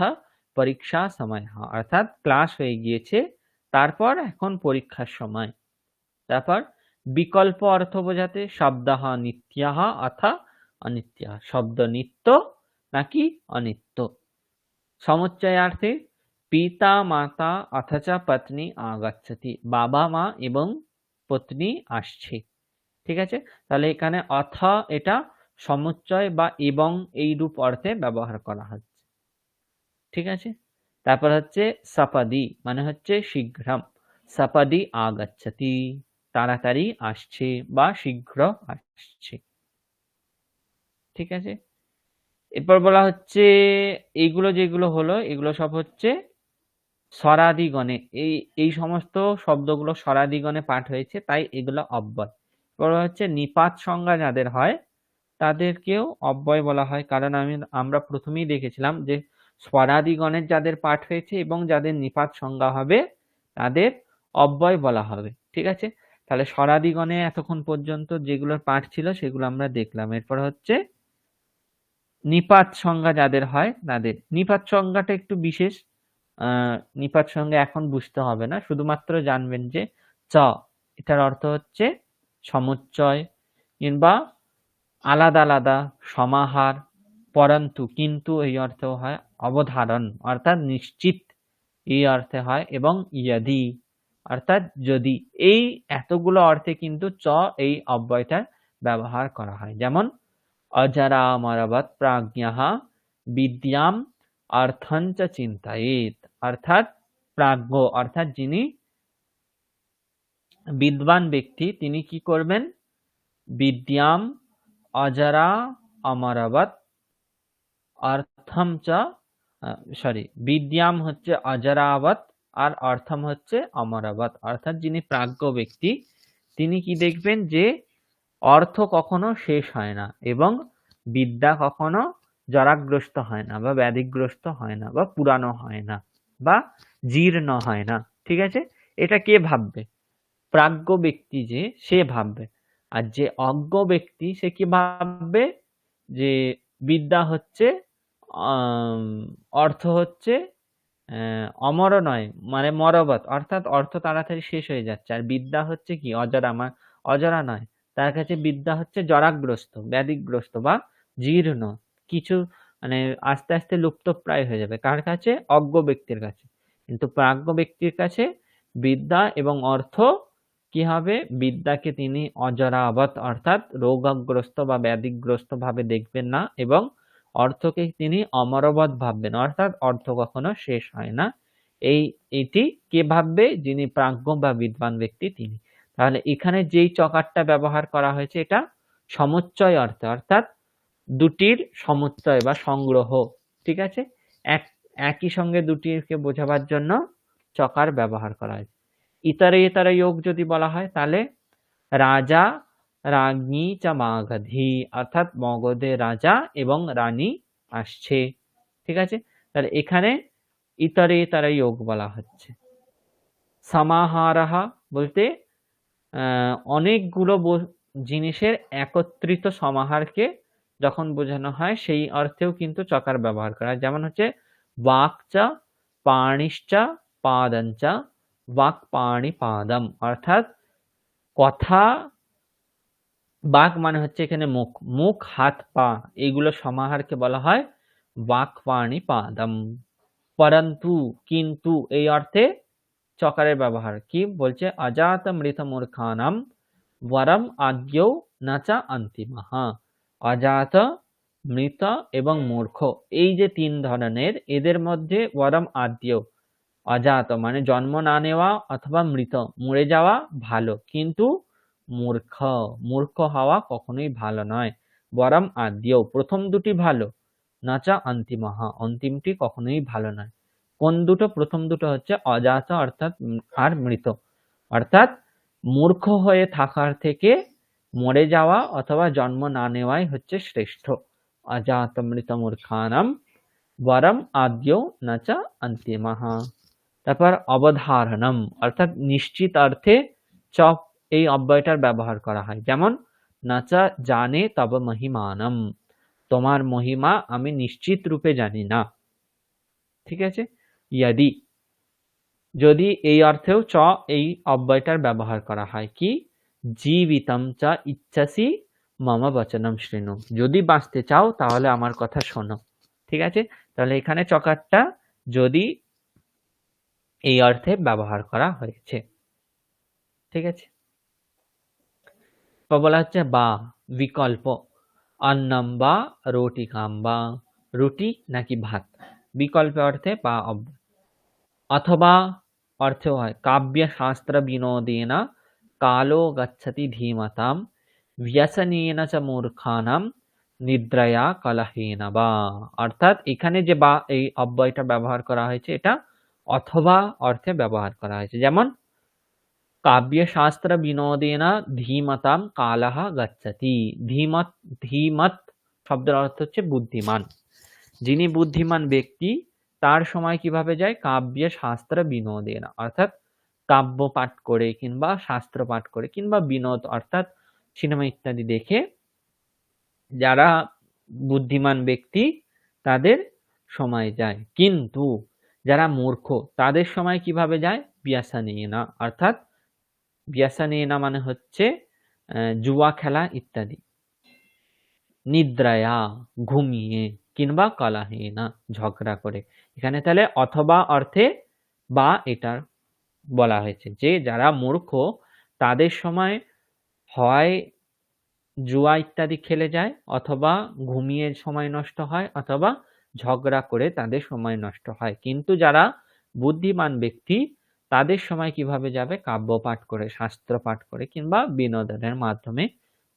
পরীক্ষা সময়ঃ, অর্থাৎ ক্লাস হয়ে গিয়েছে তারপর এখন পরীক্ষার সময়। তারপর বিকল্প অর্থ বোঝাতে শব্দঃ নিত্যঃ অথ অনিত্যঃ, শব্দ নিত্য নাকি অনিত্য। সমুচ্চয়ার্থে পিতা মাতা অথচ পত্নী আগচ্ছতি, বাবা মা এবং পত্নী আসছে, ঠিক আছে। তাহলে এখানে অথ এটা সমুচ্চয় বা এবং এই রূপ অর্থে ব্যবহার করা হচ্ছে, ঠিক আছে। তারপর হচ্ছে সপদি মানে হচ্ছে শীঘ্রম, সপদি আগচ্ছতি তাড়াতাড়ি আসছে বা শীঘ্র আসছে, ঠিক আছে। এরপর বলা হচ্ছে এইগুলো যেগুলো হলো এগুলো সব হচ্ছে স্বরাদিগণে, এই সমস্ত শব্দগুলো স্বরাদিগণে পাঠ হয়েছে তাই এগুলো অব্যয়। এরপর হচ্ছে নিপাত সংজ্ঞা যাদের হয় তাদেরকেও অব্যয় বলা হয়, কারণ আমরা প্রথমেই দেখেছিলাম যে স্বরাদিগণের যাদের পাঠ হয়েছে এবং যাদের নিপাত সংজ্ঞা হবে তাদের অব্যয় বলা হবে, ঠিক আছে। তাহলে স্বরাদিগণে এতক্ষণ পর্যন্ত যেগুলোর পাঠ ছিল সেগুলো আমরা দেখলাম। এরপর হচ্ছে নিপাত সংজ্ঞা যাদের হয় তাদের, নিপাত সংজ্ঞাটা একটু বিশেষ, নিপাত সংজ্ঞা এখন বুঝতে হবে না, শুধুমাত্র জানবেন যে চ এটার অর্থ হচ্ছে সমুচ্চয় কিংবা আলাদা আলাদা, সমাহার, পরন্তু কিন্তু এই অর্থেও হয়, অবধারণ অর্থাৎ নিশ্চিত এই অর্থে হয়, এবং ইয়দি অর্থাৎ যদি, এই এতগুলো অর্থে কিন্তু চ এই অব্যয়টার ব্যবহার করা হয়। যেমন অজরামরবৎ প্রাজ্ঞঃ বিদ্যাম অর্থঞ্চ চিন্তয়েৎ, অর্থাৎ প্রাজ্ঞ অর্থাৎ যিনি বিদ্বান ব্যক্তি তিনি কি করবেন? বিদ্যাম অজরা অমরবৎ অর্থম চ বিদ্যাম হচ্ছে অজরাবৎ আর অর্থম হচ্ছে অমরাবৎ। অর্থাৎ যিনি প্রাজ্ঞ ব্যক্তি তিনি কি দেখবেন যে অর্থ কখনো শেষ হয় না এবং বিদ্যা কখনো জরাগ্রস্ত হয় না বা ব্যাধিগ্রস্ত হয় না বা পুরানো হয় না বা জীর্ণ হয় না। ঠিক আছে, এটা কে ভাববে? প্রাজ্ঞ ব্যক্তি যে সে ভাববে। আর যে অজ্ঞ ব্যক্তি সে কি ভাববে? যে বিদ্যা হচ্ছে অর্থ হচ্ছে অমর নয়, মানে মরবত, অর্থাৎ অর্থ তাড়াতাড়ি শেষ হয়ে যাচ্ছে। আর বিদ্যা হচ্ছে কি অজরা, অজরা নয়, তার কাছে বিদ্যা হচ্ছে জরাগ্রস্ত, ব্যাধিগ্রস্ত বা জীর্ণ, কিছু মানে আস্তে আস্তে লুপ্তপ্রায় হয়ে যাবে। কার কাছে? অজ্ঞ ব্যক্তির কাছে। কিন্তু প্রাজ্ঞ ব্যক্তির কাছে বিদ্যা এবং অর্থ কি হবে? বিদ্যাকে তিনি অজরাবৎ অর্থাৎ রোগগ্রস্ত বা ব্যাধিগ্রস্ত ভাবে দেখবেন না এবং অর্থকে তিনি অমরবৎ ভাববেন, অর্থাৎ অর্থ কখনো শেষ হয় না। এটি কে ভাববে? যিনি প্রাজ্ঞ বা বিদ্বান ব্যক্তি তিনি। তাহলে এখানে যেই চকারটা ব্যবহার করা হয়েছে এটা সমুচ্চয় অর্থে, অর্থাৎ দুটির সমুচ্চয় বা সংগ্রহ। ঠিক আছে, একই সঙ্গে দুটিকে বোঝাবার জন্য চকার ব্যবহার করা হয়েছে। ইতরে ইতরে যোগ যদি বলা হয় তাহলে রাজা রাজ্ঞী চ মাগধী, অর্থাৎ মগধের রাজা এবং রানী আসছে। ঠিক আছে, তাহলে এখানে ইতরে ইতরে যোগ বলা হচ্ছে। সমাহারহা বলতে অনেকগুলো জিনিসের একত্রিত সমাহারকে যখন বোঝানো হয় সেই অর্থেও কিন্তু চকার ব্যবহার করা হয়। যেমন হচ্ছে বাকচা পাণিশ্চা পাদঞ্চা বাক পাণি পাদম, অর্থাৎ কথা, বাক মানে হচ্ছে এখানে মুখ, মুখ হাত পা এইগুলো সমাহারকে বলা হয় বাক পাণি পাদম। পরন্তু কিন্তু এই অর্থে চকারের ব্যবহার কি বলছে? অজাত মৃত মূর্খানাম বরম আদ্যৌ নাচা অন্তিমহা। অজাত, মৃত এবং মূর্খ এই যে তিন ধরনের, এদের মধ্যে বরম আদ্যৌ, অজাত মানে জন্ম না নেওয়া অথবা মৃত মরে যাওয়া ভালো, কিন্তু মূর্খ, মূর্খ হওয়া কখনোই ভালো নয়। বরম আদ্যৌ প্রথম দুটি ভালো, নাচা অন্তিমহা অন্তিমটি কখনোই ভালো নয়। কোন দুটো? প্রথম দুটো হচ্ছে অজাত অর্থাৎ আর মৃত, অর্থাৎ মূর্খ হয়ে থাকার থেকে মরে যাওয়া অথবা জন্ম না নেওয়াই হচ্ছে শ্রেষ্ঠ। অজাত মৃত মূর্খানাম বরম আদ্যৌ নাচা অন্তিমহা। তারপর অবধারণম অর্থাৎ নিশ্চিত অর্থে চপ এই অব্যয়টার ব্যবহার করা হয়। যেমন নাচা জানে তব মহিমানম, তোমার মহিমা আমি নিশ্চিত রূপে জানি না। ঠিক আছে, ইয়াদি যদি এই অর্থেও চ এই অব্যয়টার ব্যবহার করা হয় কি? জীবিতম চ ইচ্ছাসি মম বচনম শৃণু, যদি বাঁচতে চাও তাহলে আমার কথা শোনো। ঠিক আছে, তাহলে এখানে চকারটা যদি এই অর্থে ব্যবহার করা হয়েছে। ঠিক আছে, বলা হচ্ছে বা বিকল্প, অন্নম বা রোটিকাম বা রুটি নাকি ভাত, বিকল্প অর্থে বা অথবা অর্থেও হয় কাব্য শাস্ত্র বিনোদেন কালো গচ্ছতি ধীমতাম ব্যসনেন চ মূর্খানাম নিদ্রয়া কলহেন বা। অর্থাৎ এখানে যে বা এই অব্যয়টা ব্যবহার করা হয়েছে এটা অথবা অর্থে ব্যবহার করা হয়েছে। যেমন কাব্য শাস্ত্র বিনোদেন ধীমতাম কালহ গচ্ছতি, ধীমত, ধীমত শব্দের অর্থ হচ্ছে বুদ্ধিমান, যিনি বুদ্ধিমান ব্যক্তি তার সময় কিভাবে যায়? কাব্য শাস্ত্র বিনোদেন অর্থাৎ কাব্য পাঠ করে কিংবা শাস্ত্র পাঠ করে কিংবা বিনোদ অর্থাৎ সিনেমা ইত্যাদি দেখে যারা বুদ্ধিমান ব্যক্তি তাদের সময় যায়। কিন্তু যারা মূর্খ তাদের সময় কিভাবে যায়? ব্যসনেনা অর্থাৎ ব্যসনেনা মানে হচ্ছে জুয়া খেলা ইত্যাদি, নিদ্রায়া ঘুমিয়ে কিংবা কলহেনা ঝগড়া করে। এখানে তাহলে অথবা অর্থে বা এটা বলা হয়েছে যে যারা মূর্খ তাদের সময় হয় জুয়া ইত্যাদি খেলে যায়, অথবা ঘুমিয়ে সময় নষ্ট হয়, অথবা ঝগড়া করে তাদের সময় নষ্ট হয়। কিন্তু যারা বুদ্ধিমান ব্যক্তি তাদের সময় কিভাবে যাবে? কাব্য পাঠ করে, শাস্ত্র পাঠ করে কিংবা বিনোদনের মাধ্যমে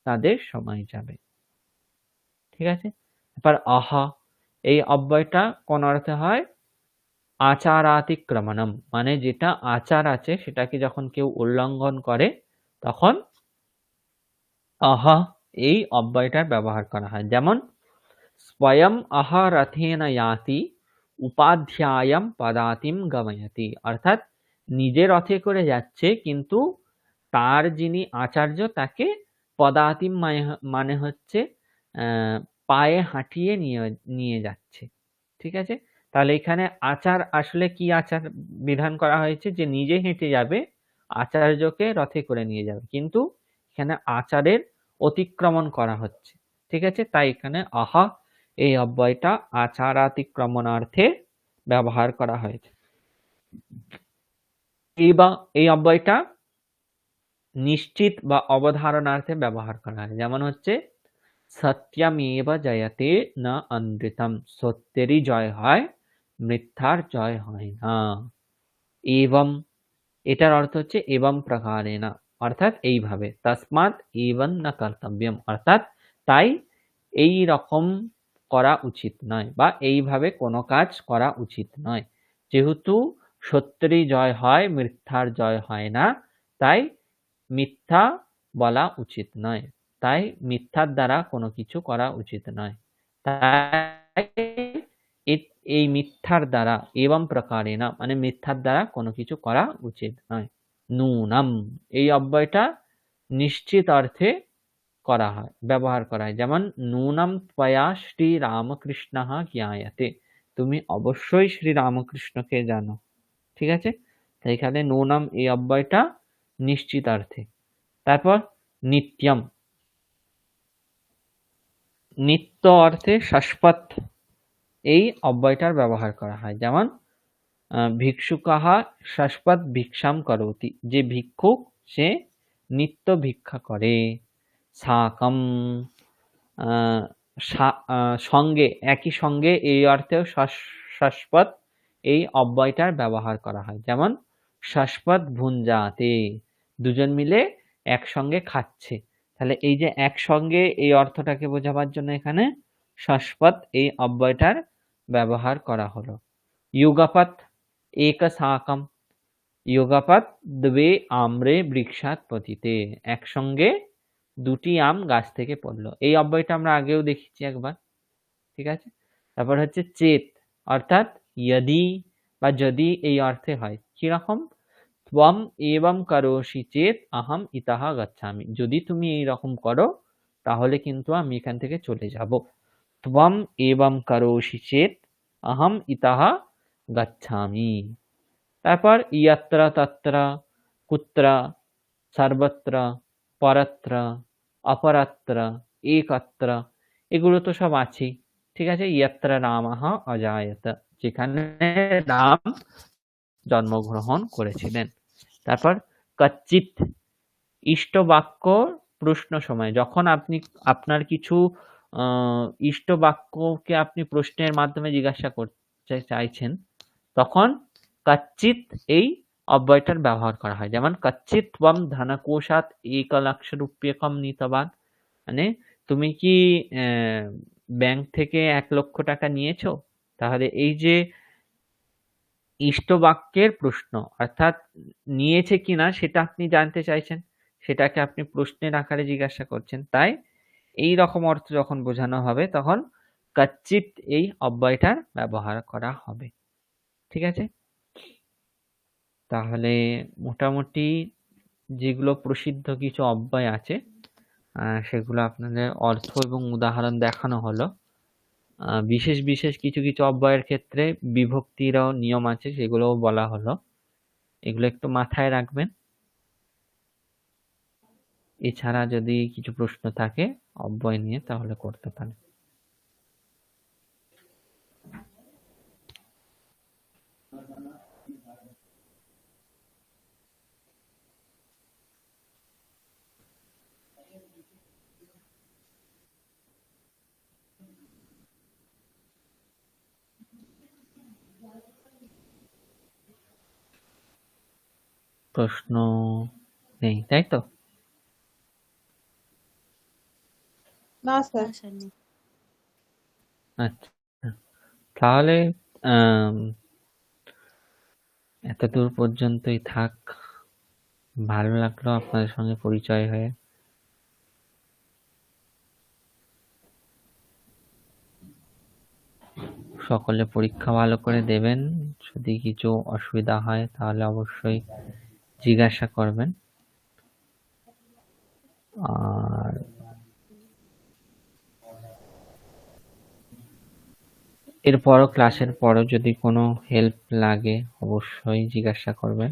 তাদের সময় যাবে। ঠিক আছে? এবার আহা, এই অব্যয়টা কোন অর্থে হয়? আচারাতিক্রমণম, মানে যেটা আচার আছে সেটাকে যখন কেউ উল্লঙ্ঘন করে তখন আহা এই অব্যয়টার ব্যবহার করা হয়। যেমন স্বয়ং আহা রথেন ইয়াতি উপাধ্যায়ম পদাতিম গময়তি, অর্থাৎ নিজে রথে করে যাচ্ছে কিন্তু তার যিনি আচার্য তাকে পদাতিম মানে হচ্ছে আহ, পায়ে হাঁটিয়ে নিয়ে নিয়ে যাচ্ছে। ঠিক আছে? তাহলে এখানে আচার আসলে কি আচার বিধান করা হয়েছে? যে নিজে হেঁটে যাবে, আচার্যকে রথে করে নিয়ে যাবে, কিন্তু এখানে আচারের অতিক্রমণ করা হচ্ছে। ঠিক আছে? তাই এখানে আহা এই অব্যয়টা আচারাতিক্রমণার্থে ব্যবহার করা হয়েছে। এই অব্যয়টা নিশ্চিত বা অবধারণার্থে ব্যবহার করা হয়। যেমন হচ্ছে সত্যমেব জয়তে না অনৃতম, সত্যেরই জয় হয়, মিথ্যার জয় হয় না। এবং এটার অর্থ হচ্ছে এবং প্রকারেনা, অর্থাৎ এইভাবে, তস্মাৎ এবং না কর্তব্যম, অর্থাৎ তাই এই রকম করা উচিত নয় বা এইভাবে কোনো কাজ করা উচিত নয়। যেহেতু সত্যেরই জয় হয়, মিথ্যার জয় হয় না, তাই মিথ্যা বলা উচিত নয়, তাই মিথ্যার দ্বারা কোনো কিছু করা উচিত নয়। তাই এই মিথ্যার দ্বারা এবং প্রকারে না, মানে মিথ্যার দ্বারা কোনো কিছু করা উচিত নয়। নূনম এই অব্যয়টা নিশ্চিত অর্থে করা হয়, ব্যবহার করা হয়। যেমন নূনম ত্বয়া শ্রী রামকৃষ্ণ জ্ঞায়তে, তুমি অবশ্যই শ্রী রামকৃষ্ণকে জানো। ঠিক আছে? তাই এখানে নূনম এই অব্যয়টা নিশ্চিতার্থে। তারপর নিত্যম, নিত্য অর্থে শাশ্বত এই অব্যয়টার ব্যবহার করা হয়। যেমন ভিক্ষুকাহা শাশ্বত ভিক্ষাম করোতি, যে ভিক্ষুক সে নিত্য ভিক্ষা করে। সাকম সঙ্গে, একই সঙ্গে এই অর্থেও শাশ্বত এই অব্যয়টার ব্যবহার করা হয়। যেমন শাশ্বত ভুঞ্জাতে, দুজন মিলে একসঙ্গে খাচ্ছে। তাহলে এই যে একসঙ্গে এই অর্থটাকে বোঝাবার জন্য এখানে শাশ্বত এই অব্যয়টার ব্যবহার করা হলো। युगपत् एकसाकम, युगपत् দ্বে আমরে বৃক্ষাৎ পতিতে, একসঙ্গে দুটি আম গাছ থেকে পড়লো। এই অব্যয়টা আমরা আগেও দেখেছি একবার। ঠিক আছে? তারপর হচ্ছে চেত, অর্থাৎ यदि বা যদি এই অর্থে হয়। কিরকম? ত্বম এবং করোষি চেত আহম ইতঃ গচ্ছামি, যদি তুমি এই রকম করো তাহলে কিন্তু আমি এখান থেকে চলে যাব। ত্বম এবং করোষি চেত আহম ইতঃ গচ্ছামি। তারপর ইয়ত্র তত্র কুত্র সর্বত্র পরত্র অপরত্র একত্র, এগুলো তো সব আছেই। ঠিক আছে? ইয়ত্র রামঃ অজায়ত, যেখানে রাম জন্মগ্রহণ করেছিলেন। তারপর কচ্চিৎ ইষ্ট বাক্য প্রশ্ন সময়, যখন আপনি আপনার কিছু ইষ্ট বাক্যকে আপনি প্রশ্নের মাধ্যমে জিজ্ঞাসা করতে চাইছেন, তখন কচ্চিৎ এই অব্যয়টার ব্যবহার করা হয়। যেমন কচ্চিৎ ত্বম ধনকোষাৎ 1,00,000 নীতবান, মানে তুমি কি ব্যাংক থেকে 1,00,000 টাকা নিয়েছো? তাহলে এই যে ইষ্ট বাক্যের প্রশ্ন, অর্থাৎ নিয়েছে কিনা সেটা আপনি জানতে চাইছেন, সেটাকে আপনি প্রশ্নের আকারে জিজ্ঞাসা করছেন। তাই এই রকম অর্থ যখন বোঝানো হবে তখন কচ্চিৎ এই অব্যয়টার ব্যবহার করা হবে। ঠিক আছে? তাহলে মোটামুটি যেগুলো প্রসিদ্ধ কিছু অব্যয় আছে সেগুলো আপনাদের অর্থ এবং উদাহরণ দেখানো হলো। বিশেষ বিশেষ কিছু কিছু অব্যয়ের ক্ষেত্রে বিভক্তিরও নিয়ম আছে, সেগুলোও বলা হলো। এগুলো একটু মাথায় রাখবেন। এছাড়া যদি কিছু প্রশ্ন থাকে অব্যয় নিয়ে তাহলে করতে পারেন। প্রশ্ন নেই, তাই তো? না স্যার। না স্যার নেই। আচ্ছা, তাহলে এতদূর পর্যন্তই থাক। ভালো লাগলো আপনাদের সঙ্গে পরিচয় হয়ে। সকলে পরীক্ষা ভালো করে দেবেন। যদি কিছু অসুবিধা হয় তাহলে অবশ্যই জিজ্ঞাসা করবেন। আর এরপরও ক্লাসের পরও যদি কোনো হেল্প লাগে অবশ্যই জিজ্ঞাসা করবেন।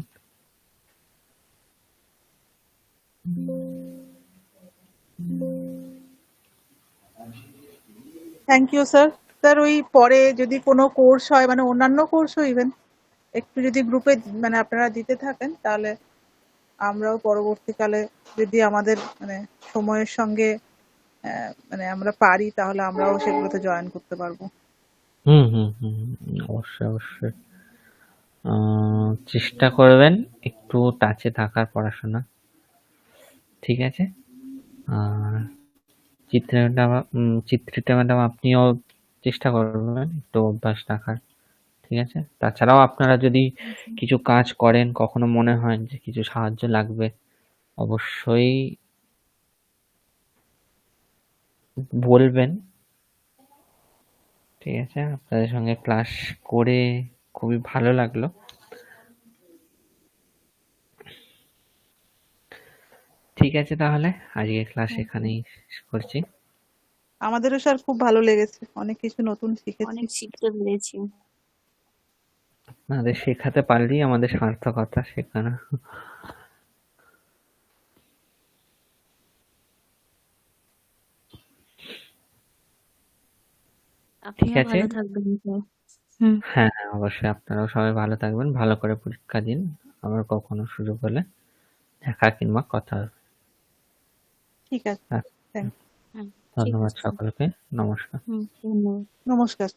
Thank you sir. স্যার ওই পরে যদি কোনো কোর্স হয়, মানে অন্যান্য কোর্সও ইভেন একটু যদি গ্রুপে মানে আপনারা দিতে থাকেন, তাহলে আমরাও পরবর্তীকালে যদি আমাদের মানে সময়ের সঙ্গে মানে আমরা পারি, তাহলে আমরাও সেগুলোতে জয়েন করতে পারবো। হুম হুম হুম অবশ্যই অবশ্যই। চেষ্টা করবেন একটু টাচে থাকার পড়াশোনা, ঠিক আছে? আর চিত্রিতা ম্যাডাম আপনিও চেষ্টা করবেন একটু অভ্যাস রাখার, ঠিক আছে? তাছাড়াও আপনারা যদি কিছু কাজ করেন, কখনো মনে হয় যে কিছু সাহায্য লাগবে, অবশ্যই বলবেন, ঠিক আছে? আপনাদের সঙ্গে ক্লাস করে খুবই ভালো লাগলো। ঠিক আছে, তাহলে আজকে ক্লাস এখানেই শেষ করছি। আমাদেরও স্যার খুব ভালো লেগেছে, অনেক কিছু নতুন শিখেছি। অনেক শিখতে পেরেছি। আপনাদের শেখাতে পারলেই আমাদের সার্থকতা শেখানো। ঠিক আপনিও আছে, ভালো থাকবেন স্যার। হুম। হ্যাঁ অবশ্যই আপনারাও সবাই ভালো থাকবেন, ভালো করে পরীক্ষা দিন। আবার কখনো সুযোগ হলে দেখা কিংবা কথা হবে। ঠিক আছে, আচ্ছা, থ্যাংক হ্যাঁ ঠিক ধন্যবাদ আছে স্যার। সকলকে, নমস্কার। হুম, ধন্যবাদ। নমস্কার।